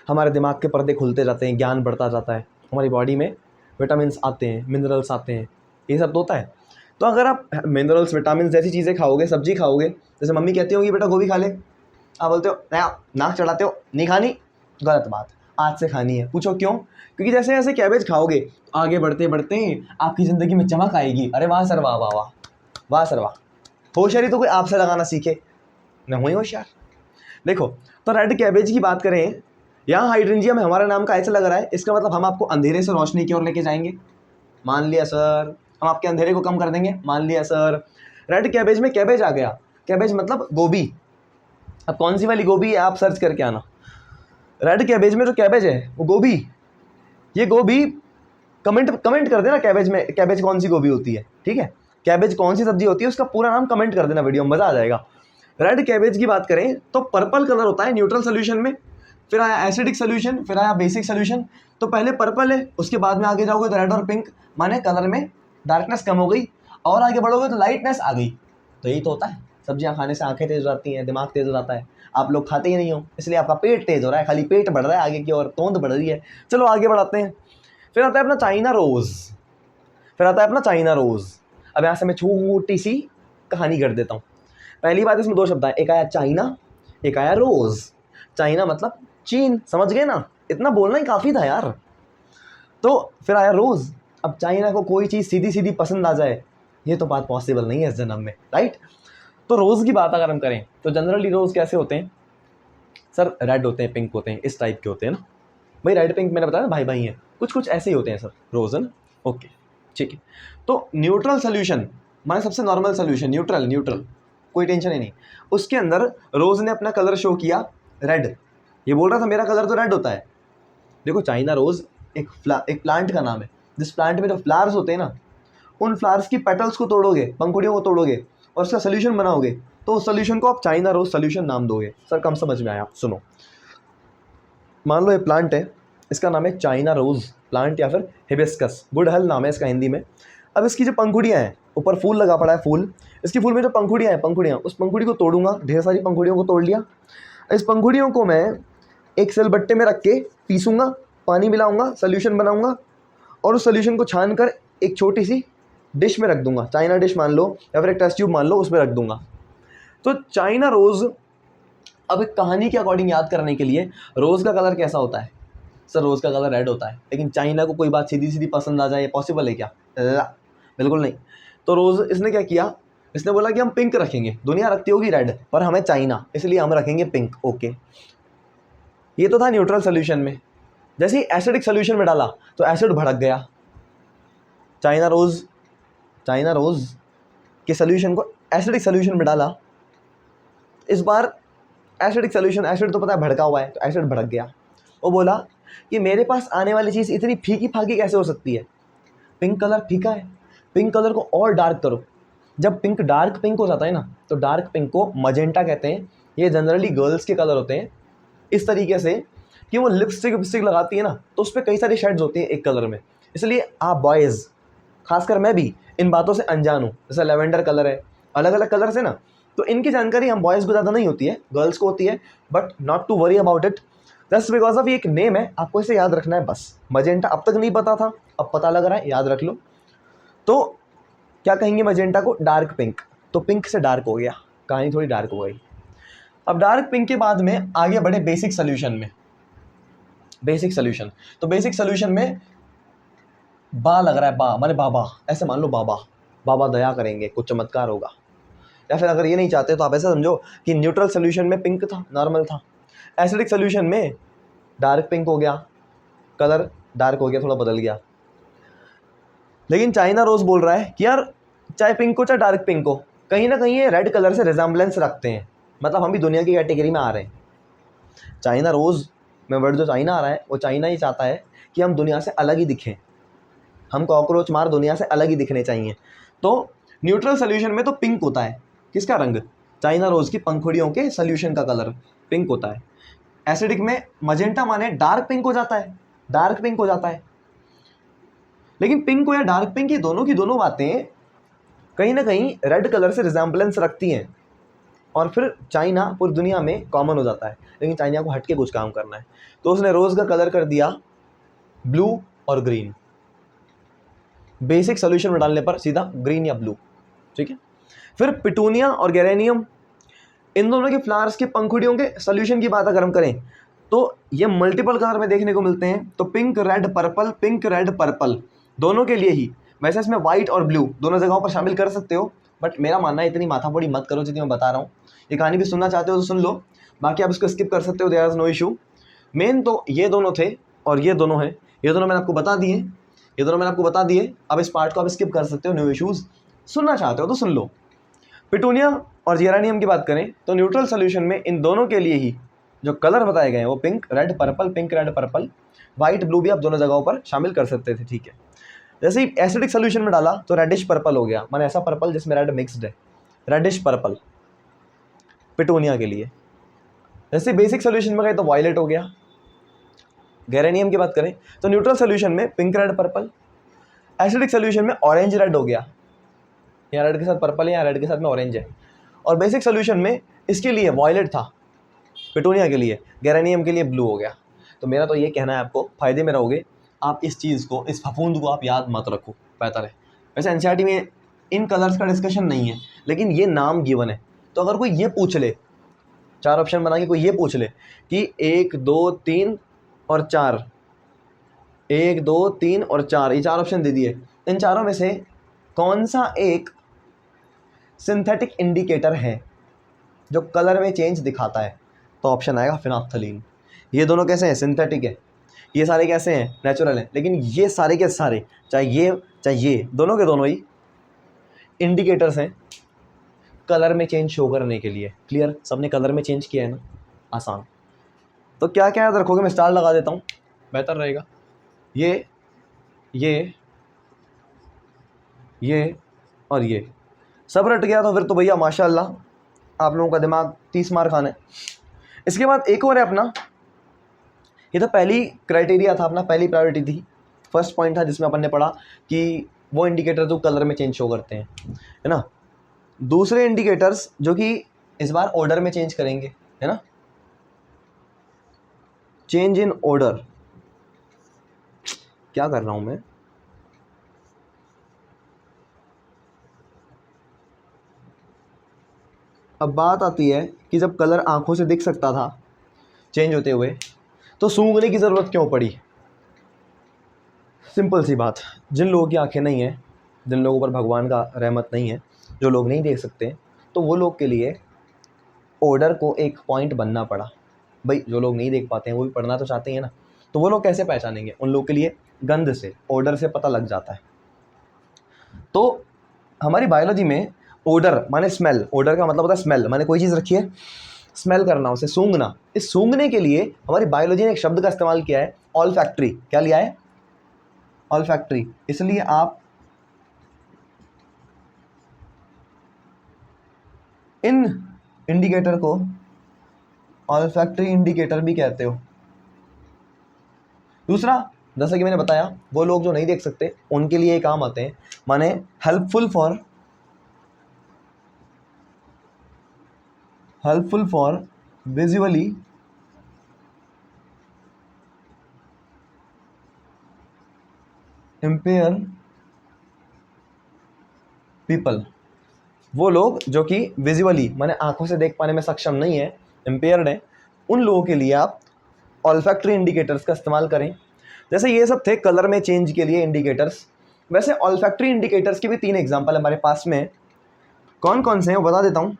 हमारे दिमाग के पर्दे खुलते जाते हैं, ज्ञान बढ़ता जाता है, हमारी बॉडी में विटामिन्स आते हैं, मिनरल्स आते हैं, ये सब तो होता है। तो अगर आप मिनरल्स विटामिन जैसी चीज़ें खाओगे, सब्जी खाओगे, जैसे मम्मी कहती होगी बेटा गोभी खा ले, आप बोलते हो नाक चढ़ाते हो, नहीं खानी, गलत बात, आज से खानी है। पूछो क्यों, क्योंकि जैसे जैसे कैबेज खाओगे आगे बढ़ते बढ़ते आपकी ज़िंदगी में चमक आएगी। अरे वाह सर वाह वाह वाह वाह सर वाह। होशियारी तो कोई आपसे लगाना सीखे, मैं हुई होशियार। देखो तो रेड कैबेज की बात करें, यहाँ हाइड्रेंजिया में हमारा नाम का ऐसा लग रहा है, इसका मतलब हम आपको अंधेरे से रोशनी की ओर लेके जाएंगे। मान लिया सर, हम आपके अंधेरे को कम कर देंगे, मान लिया सर। रेड कैबेज में कैबेज आ गया, कैबेज मतलब गोभी। अब कौन सी वाली गोभी है आप सर्च करके आना। रेड कैबेज में जो कैबेज है वो गोभी, ये गोभी कमेंट कर देना कैबेज में, कैबेज कौन सी गोभी होती है, ठीक है। कैबेज कौन सी सब्जी होती है उसका पूरा नाम कमेंट कर देना वीडियो में, मज़ा आ जाएगा। रेड कैबेज की बात करें तो पर्पल कलर होता है न्यूट्रल सोल्यूशन में, फिर आया एसिडिक सोल्यूशन, फिर आया बेसिक सोल्यूशन। तो पहले पर्पल है, उसके बाद में आगे जाओगे तो रेड और पिंक, माने कलर में डार्कनेस कम हो गई, और आगे बढ़ोगे तो लाइटनेस आ गई। तो यही तो होता है, सब्जियां खाने से आंखें तेज हो जाती हैं, दिमाग तेज हो जाता है। आप लोग खाते ही नहीं हो, इसलिए आपका पेट तेज हो रहा है, खाली पेट बढ़ रहा है आगे की ओर, तोंद बढ़ रही है। चलो आगे बढ़ाते हैं। फिर आता है अपना चाइना रोज, फिर आता है अपना चाइना रोज। अब यहाँ से मैं छोटी सी कहानी कर देता हूँ। पहली बात, इसमें दो शब्द आए, एक आया चाइना, एक आया रोज। चाइना मतलब चीन, समझ गए ना, इतना बोलना ही काफ़ी था यार। तो फिर आया रोज। अब चाइना को कोई चीज़ सीधी सीधी पसंद आ जाए, ये तो बात पॉसिबल नहीं है इस जन्म में, राइट। तो रोज़ की बात अगर हम करें तो जनरली रोज़ कैसे होते हैं सर? रेड होते हैं, पिंक होते हैं, इस टाइप के होते हैं ना भाई। रेड पिंक मैंने बताया ना, भाई भाई हैं, कुछ कुछ ऐसे ही होते हैं सर रोज़, है ना। ओके ठीक है। तो न्यूट्रल सोल्यूशन माने सबसे नॉर्मल सोल्यूशन, न्यूट्रल न्यूट्रल, कोई टेंशन ही नहीं। उसके अंदर रोज़ ने अपना कलर शो किया रेड। ये बोल रहा था मेरा कलर तो रेड होता है। देखो चाइना रोज़ एक प्लांट का नाम है, जिस प्लांट में जो फ्लावर्स होते हैं ना, उन फ्लावर्स की पेटल्स को तोड़ोगे, पंखुड़ियों को तोड़ोगे और उसका सोल्यूशन बनाओगे, तो उस सोल्यूशन को आप चाइना रोज सोल्यूशन नाम दोगे। सर कम समझ में आया? आप सुनो, मान लो ये प्लांट है, इसका नाम है चाइना रोज प्लांट या फिर हिबिस्कस, गुड़हल नाम है इसका हिंदी में। अब इसकी जो पंखुड़ियाँ हैं, ऊपर फूल लगा पड़ा है, फूल, इसकी फूल में जो पंखुड़ियाँ हैं, पंखुड़ियाँ, उस पंखुड़ी को तोड़ूंगा, ढेर सारी पंखुड़ियों को तोड़ लिया। इस पंखुड़ियों को मैं एक सिलबट्टे में रख के पीसूँगा, पानी मिलाऊंगा, सोल्यूशन बनाऊंगा, और उस सोल्यूशन को छान कर एक छोटी सी डिश में रख दूंगा, चाइना डिश मान लो या फिर एक टेस्ट ट्यूब मान लो, उसमें रख दूंगा। तो चाइना रोज़, अब एक कहानी के अकॉर्डिंग याद करने के लिए, रोज़ का कलर कैसा होता है सर? रोज़ का कलर रेड होता है, लेकिन चाइना को कोई बात सीधी सीधी पसंद आ जाए, ये पॉसिबल है क्या? बिल्कुल नहीं। तो रोज़ इसने क्या किया, इसने बोला कि हम पिंक रखेंगे, दुनिया रखती होगी रेड, पर हमें चाइना, इसलिए हम रखेंगे पिंक। ओके, ये तो था न्यूट्रल सोल्यूशन में। जैसे ही एसिडिक सोल्यूशन में डाला तो एसिड भड़क गया। चाइना रोज़ के सोल्यूशन को एसिडिक सोल्यूशन में डाला, इस बार एसिडिक सोल्यूशन, एसिड तो पता है भड़का हुआ है, तो एसिड भड़क गया। वो बोला कि मेरे पास आने वाली चीज़ इतनी फीकी फाकी कैसे हो सकती है? पिंक कलर फीका है, पिंक कलर को और डार्क करो। जब पिंक डार्क पिंक हो जाता है ना, तो डार्क पिंक को मजेंटा कहते हैं। ये जनरली गर्ल्स के कलर होते हैं, इस तरीके से कि वो लिपस्टिक लगाती है ना, तो उस पर कई सारी शेड्स होती हैं एक कलर में। इसलिए आप बॉयज़, खासकर मैं भी इन बातों से अनजान हूँ। जैसे लेवेंडर कलर है, अलग अलग कलर्स है ना, तो इनकी जानकारी हम बॉयज़ को ज़्यादा नहीं होती है, गर्ल्स को होती है। But not to worry about it, just because of ये एक नेम है, आपको इसे याद रखना है बस। मजेंटा अब तक नहीं पता था, अब पता लग रहा है, याद रख लो। तो क्या कहेंगे मजेंटा को? Dark pink. तो पिंक से डार्क हो गया, कहानी थोड़ी डार्क हो गई। अब डार्क पिंक के बाद में आगे बढ़े बेसिक सोल्यूशन में। बेसिक सोल्यूशन, तो बेसिक सोल्यूशन में बा लग रहा है, बा माने बाबा, ऐसे मान लो बाबा दया करेंगे, कुछ चमत्कार होगा। या फिर अगर ये नहीं चाहते तो आप ऐसा समझो कि न्यूट्रल सोल्यूशन में पिंक था, नॉर्मल था, एसिडिक सोल्यूशन में डार्क पिंक हो गया, कलर डार्क हो गया, थोड़ा बदल गया। लेकिन चाइना रोज बोल रहा है कि यार चाहे पिंक हो चाहे डार्क पिंक हो, कहीं ना कहीं ये रेड कलर से रिजेम्बलेंस रखते हैं, मतलब हम भी दुनिया की कैटेगरी में आ रहे हैं। चाइना रोज में वर्ड जो चाइना आ रहा है, वो चाइना ही चाहता है कि हम दुनिया से अलग ही दिखें, हम कॉकरोच मार दुनिया से अलग ही दिखने चाहिए। तो न्यूट्रल सोल्यूशन में तो पिंक होता है, किसका रंग? चाइना रोज की पंखुड़ियों के सोल्यूशन का कलर पिंक होता है। एसिडिक में मजेंटा माने डार्क पिंक हो जाता है, डार्क पिंक हो जाता है। लेकिन पिंक हो या डार्क पिंक, ये दोनों की दोनों बातें कहीं ना कहीं रेड कलर से रिजेम्बलेंस रखती हैं, और फिर चाइना पूरी दुनिया में कॉमन हो जाता है। लेकिन चाइना को हटके कुछ काम करना है, तो उसने रोज का कलर कर दिया ब्लू और ग्रीन। बेसिक सोल्यूशन में डालने पर सीधा ग्रीन या ब्लू, ठीक है। फिर पिटूनिया और गेरेनियम, इन दोनों के फ्लावर्स के पंखुड़ियों के सोल्यूशन की बात अगर हम करें तो ये मल्टीपल कलर में देखने को मिलते हैं। तो pink red purple, pink red purple, दोनों के लिए ही। वैसे इसमें वाइट और ब्लू दोनों जगहों पर शामिल कर सकते हो, बट मेरा मानना है इतनी माथापड़ी मत करो जितनी मैं बता रहा हूँ। ये कहानी भी सुनना चाहते हो तो सुन लो, बाकी आप इसको स्किप कर सकते हो, there is no issue. Main तो ये दोनों थे और ये दोनों हैं, ये दोनों मैंने आपको बता दिए, ये दोनों मैंने आपको बता दिए। अब इस पार्ट को आप स्किप कर सकते हो, नो इशूज़। सुनना चाहते हो तो सुन लो। पिटूनिया और जेरानियम की बात करें तो न्यूट्रल सोल्यूशन में इन दोनों के लिए ही जो कलर बताए गए हैं वो pink red purple, pink red purple, white blue भी आप दोनों जगहों पर शामिल कर सकते थे, ठीक है। जैसे ही एसिडिक सोल्यूशन में डाला तो रेडिश पर्पल हो गया, माने ऐसा पर्पल जिसमें रेड मिक्सड है, रेडिश पर्पल पिटूनिया के लिए। जैसे बेसिक सोल्यूशन में गए तो वायलेट हो गया, गैरेनियम की बात करें तो न्यूट्रल सोल्यूशन में pink red purple, acidic solution में ऑरेंज रेड हो गया, यहाँ रेड के साथ पर्पल है, यहाँ रेड के साथ में ऑरेंज है, और बेसिक सोल्यूशन में इसके लिए वॉयलेट था पिटूनिया के लिए, गैरेनियम के लिए ब्लू हो गया। तो मेरा तो ये कहना है आपको, फ़ायदे में रहोगे आप, इस चीज़ को, इस फफूंद को आप याद मत रखो, बेहतर है। वैसे एनसीईआरटी में इन कलर्स का डिस्कशन नहीं है, लेकिन ये नाम गिवन है। तो अगर कोई ये पूछ ले, 4 ऑप्शन बना के कोई ये पूछ ले कि 1 2 3 और 4, 1 2 3 और 4, ये 4 ऑप्शन दे दिए, इन चारों में से कौन सा एक सिंथेटिक इंडिकेटर है जो कलर में चेंज दिखाता है, तो ऑप्शन आएगा फिनाफ्थलीन। ये दोनों कैसे हैं? सिंथेटिक है। ये सारे कैसे हैं? नेचुरल हैं। लेकिन ये सारे के सारे, चाहे ये दोनों के दोनों ही इंडिकेटर्स हैं कलर में चेंज शो करने के लिए। क्लियर? सबने कलर में चेंज किया है ना, आसान। तो क्या क्या याद रखोगे? मैं स्टार लगा देता हूँ, बेहतर रहेगा। ये और ये सब रट गया तो फिर तो भैया माशाल्लाह आप लोगों का दिमाग 30 मार खाना है। इसके बाद एक और है अपना, ये तो पहली क्राइटेरिया था अपना, पहली प्रायोरिटी थी, फर्स्ट पॉइंट था जिसमें अपन ने पढ़ा कि वो इंडिकेटर जो कलर में चेंज शो करते हैं, है ना। दूसरे इंडिकेटर्स जो कि इस बार ऑर्डर में चेंज करेंगे, है ना, चेंज इन ऑर्डर। क्या कर रहा हूं मैं? अब बात आती है कि जब कलर आंखों से दिख सकता था चेंज होते हुए, तो सूंघने की ज़रूरत क्यों पड़ी? सिंपल सी बात, जिन लोगों की आंखें नहीं हैं, जिन लोगों पर भगवान का रहमत नहीं है, जो लोग नहीं देख सकते, तो वो लोग के लिए ऑर्डर को एक पॉइंट बनना पड़ा। भाई जो लोग नहीं देख पाते हैं वो भी पढ़ना तो चाहते हैं ना, तो वो लोग कैसे पहचानेंगे? उन लोगों के लिए गंध से, ऑर्डर से पता लग जाता है। तो हमारी बायोलॉजी में ऑर्डर माने स्मेल, ऑर्डर का मतलब होता है स्मेल, माने कोई चीज़ रखी है, स्मेल करना, उसे सूंघना। इस सूंघने के लिए हमारी बायोलॉजी ने एक शब्द का इस्तेमाल किया है, ऑल फैक्ट्री। क्या लिया है? All factory. इसलिए आप इन इंडिकेटर को ऑल फैक्ट्री इंडिकेटर भी कहते हो। दूसरा, जैसा कि मैंने बताया, वो लोग जो नहीं देख सकते उनके लिए ये काम आते हैं, माने helpful for visually impair people. वो लोग जो कि विजुअली माने आंखों से देख पाने में सक्षम नहीं है, इम्पेयर्ड है, उन लोगों के लिए आप ऑल्फैक्टरी इंडिकेटर्स का इस्तेमाल करें। जैसे ये सब थे कलर में चेंज के लिए इंडिकेटर्स, वैसे ऑल्फैक्टरी इंडिकेटर्स के भी 3 एग्जाम्पल हमारे पास में। कौन कौन से हैं वो बता देता हूँ।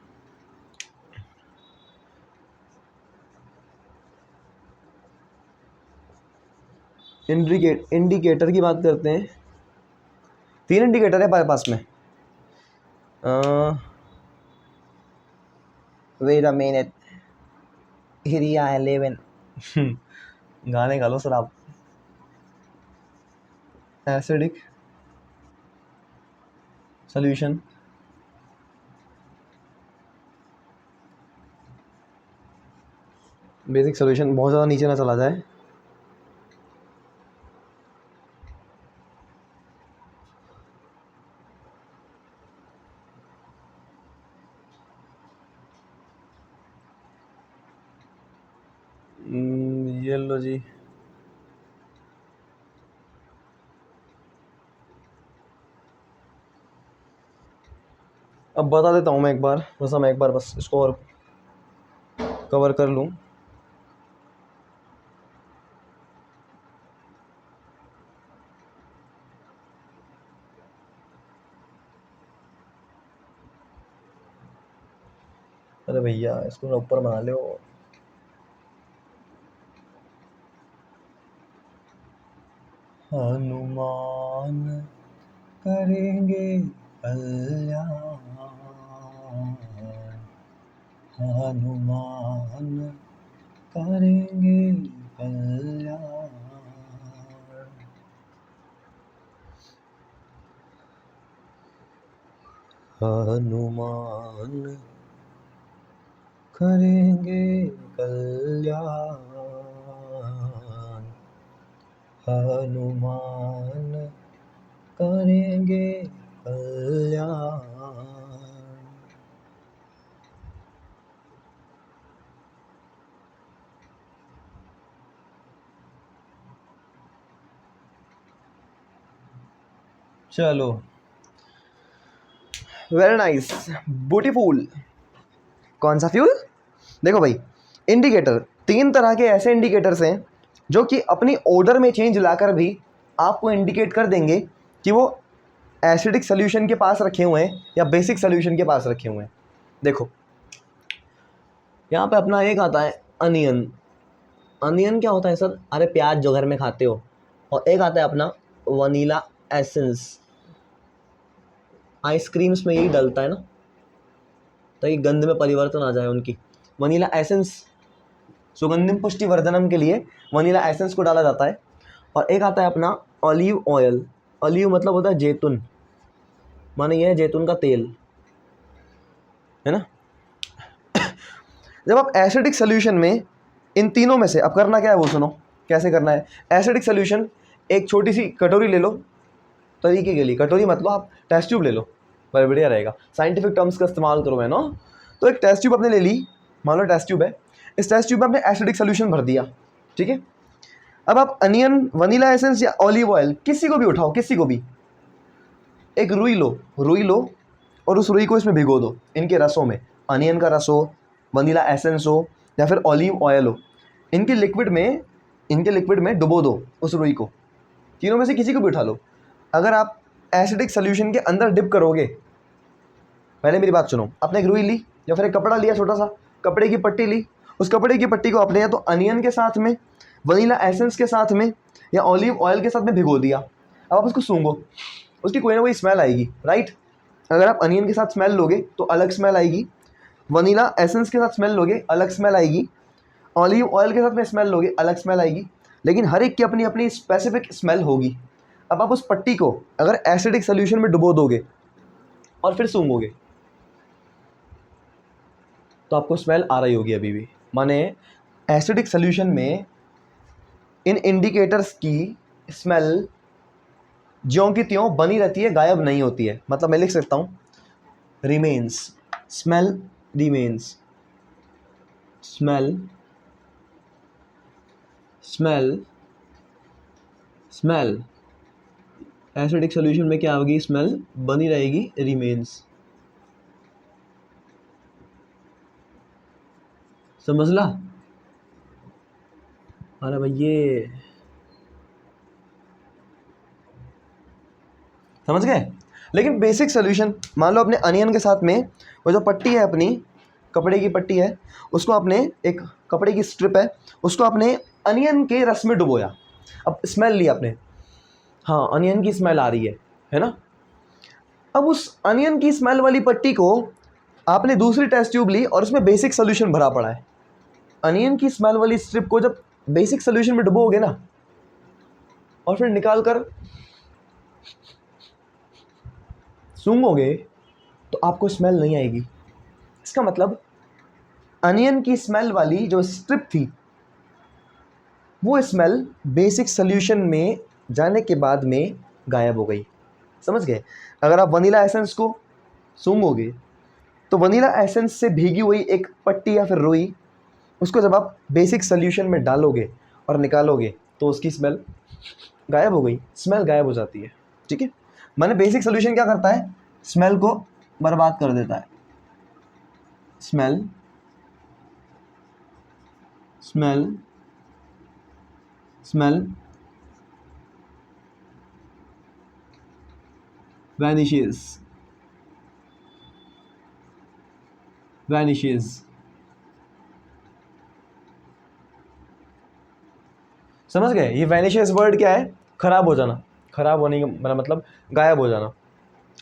इंडिकेटर की बात करते हैं, 3 इंडिकेटर है हमारे पास में। वेट अ मिनट, हिरिया 11 गाने गा लो सर आप। एसिडिक सोल्यूशन, बेसिक सोल्यूशन, बहुत ज़्यादा नीचे ना चला जाए। ये लो जी, अब बता देता हूँ मैं एक बार, बस इसको और कवर कर लूँ। अरे भैया इसको ऊपर बना लो। हनुमान करेंगे कल्याण, हनुमान करेंगे कल्याण। हनुमान करेंगे कल्याण, हनुमान करेंगे कल्याण। चलो, वेरी नाइस, ब्यूटीफुल। कौन सा फ्यूल? देखो भाई, इंडिकेटर, 3 तरह के ऐसे इंडिकेटर्स हैं जो कि अपनी ऑर्डर में चेंज लाकर भी आपको इंडिकेट कर देंगे कि वो एसिडिक सोल्यूशन के पास रखे हुए हैं या बेसिक सोल्यूशन के पास रखे हुए हैं। देखो यहाँ पे अपना एक आता है अनियन। अनियन क्या होता है सर? अरे प्याज जो घर में खाते हो। और एक आता है अपना वनीला एसेंस। आइसक्रीम्स में यही डलता है ना, ताकि गंध में परिवर्तन आ जाए उनकी। वनीला एसेंस, सुगंधिम पुष्टि वर्धनम के लिए वनीला एसेंस को डाला जाता है। और एक आता है अपना ऑलिव ऑयल। ऑलिव मतलब होता है जैतून, माने यह है जैतून का तेल, है ना। जब आप एसिडिक सोल्यूशन में इन तीनों में से, अब करना क्या है वो सुनो, कैसे करना है। एसिडिक सोल्यूशन, एक छोटी सी कटोरी ले लो, तरीके के लिए कटोरी मतलब आप टेस्ट ट्यूब ले लो, बड़ा बढ़िया रहेगा, साइंटिफिक टर्म्स का इस्तेमाल करो, है ना। तो एक टेस्ट ट्यूब आपने ले ली, मान लो टेस्ट ट्यूब है, इस टेस्ट ट्यूब में आपने एसिडिक सोल्यूशन भर दिया, ठीक है। अब आप अनियन, वनीला एसेंस या ऑलिव ऑयल किसी को भी उठाओ, किसी को भी, एक रुई लो, रुई लो और उस रुई को इसमें भिगो दो, इनके रसों में, अनियन का रस हो, वनीला एसेंस हो या फिर ऑलिव ऑयल हो, इनके लिक्विड में डुबो दो उस रुई को, तीनों में से किसी को भी उठा लो। अगर आप एसिडिक सोल्यूशन के अंदर डिप करोगे, पहले मेरी बात सुनो, आपने एक रुई ली या फिर एक कपड़ा लिया, छोटा सा कपड़े की पट्टी ली, उस कपड़े की पट्टी को आपने या तो अनियन के साथ में, वनीला एसेंस के साथ में या ऑलिव ऑयल के साथ में भिगो दिया। अब आप उसको सूंघो, उसकी कोई ना कोई स्मेल आएगी, राइट। अगर आप अनियन के साथ स्मेल लोगे तो अलग स्मेल आएगी, वनीला एसेंस के साथ स्मेल लोगे अलग स्मेल आएगी, ऑलिव ऑयल के साथ में स्मेल लोगे अलग स्मेल आएगी, लेकिन हर एक की अपनी अपनी स्पेसिफिक स्मेल होगी। अब आप उस पट्टी को अगर एसिडिक सोल्यूशन में डुबो दोगे और फिर सूंघोगे तो आपको स्मेल आ रही होगी अभी भी, माने एसिडिक सोल्यूशन में इन इंडिकेटर्स की स्मेल ज्यों की त्यों बनी रहती है, गायब नहीं होती है। मतलब मैं लिख सकता हूँ remains, smell remains, smell smell smell, acidic solution में क्या होगी, स्मेल बनी रहेगी, रिमेन्स। समझ ला? अरे भैया समझ गए। लेकिन बेसिक सोल्यूशन, मान लो अपने अनियन के साथ में वो जो पट्टी है अपनी, कपड़े की पट्टी है, उसको आपने, एक कपड़े की स्ट्रिप है, उसको आपने अनियन के रस में डुबोया। अब स्मेल ली आपने, हाँ अनियन की स्मेल आ रही है ना। अब उस अनियन की स्मेल वाली पट्टी को आपने दूसरी टेस्ट ट्यूब ली और उसमें बेसिक सोल्यूशन भरा पड़ा है। अनियन की स्मेल वाली स्ट्रिप को जब बेसिक सोल्यूशन में डुबोगे ना और फिर निकाल कर सूंघोगे तो आपको स्मेल नहीं आएगी। इसका मतलब अनियन की स्मेल वाली जो स्ट्रिप थी वो स्मेल बेसिक सोल्यूशन में जाने के बाद में गायब हो गई। समझ गए? अगर आप वनीला एसेंस को सूंघोगे तो वनीला एसेंस से भीगी हुई एक पट्टी या फिर रुई, उसको जब आप बेसिक सोल्यूशन में डालोगे और निकालोगे तो उसकी स्मेल गायब हो गई, स्मेल गायब हो जाती है, ठीक है। माने बेसिक सोल्यूशन क्या करता है, स्मेल को बर्बाद कर देता है। स्मेल स्मेल स्मेल vanishes समझ गए? ये वैनिशेस वर्ड क्या है, खराब हो जाना, खराब होने का मतलब गायब हो जाना,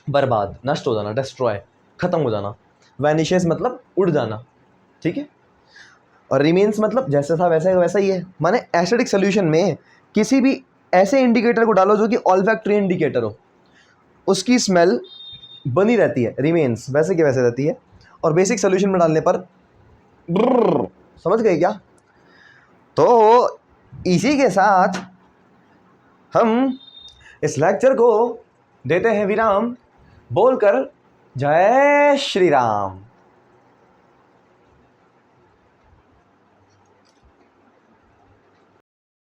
बर्बाद, नष्ट हो जाना, डिस्ट्रॉय, खत्म हो जाना। वैनिशेस मतलब उड़ जाना, ठीक है। और रिमेन्स मतलब जैसे था वैसा वैसा ही है। माने एसिडिक सोल्यूशन में किसी भी ऐसे इंडिकेटर को डालो जो कि ऑल्फैक्टरी इंडिकेटर हो, उसकी स्मेल बनी रहती है, रिमेन्स वैसे की वैसे रहती है। और बेसिक सोल्यूशन में डालने पर समझ गए क्या? तो इसी के साथ हम इस लेक्चर को देते हैं विराम बोलकर जय श्री राम।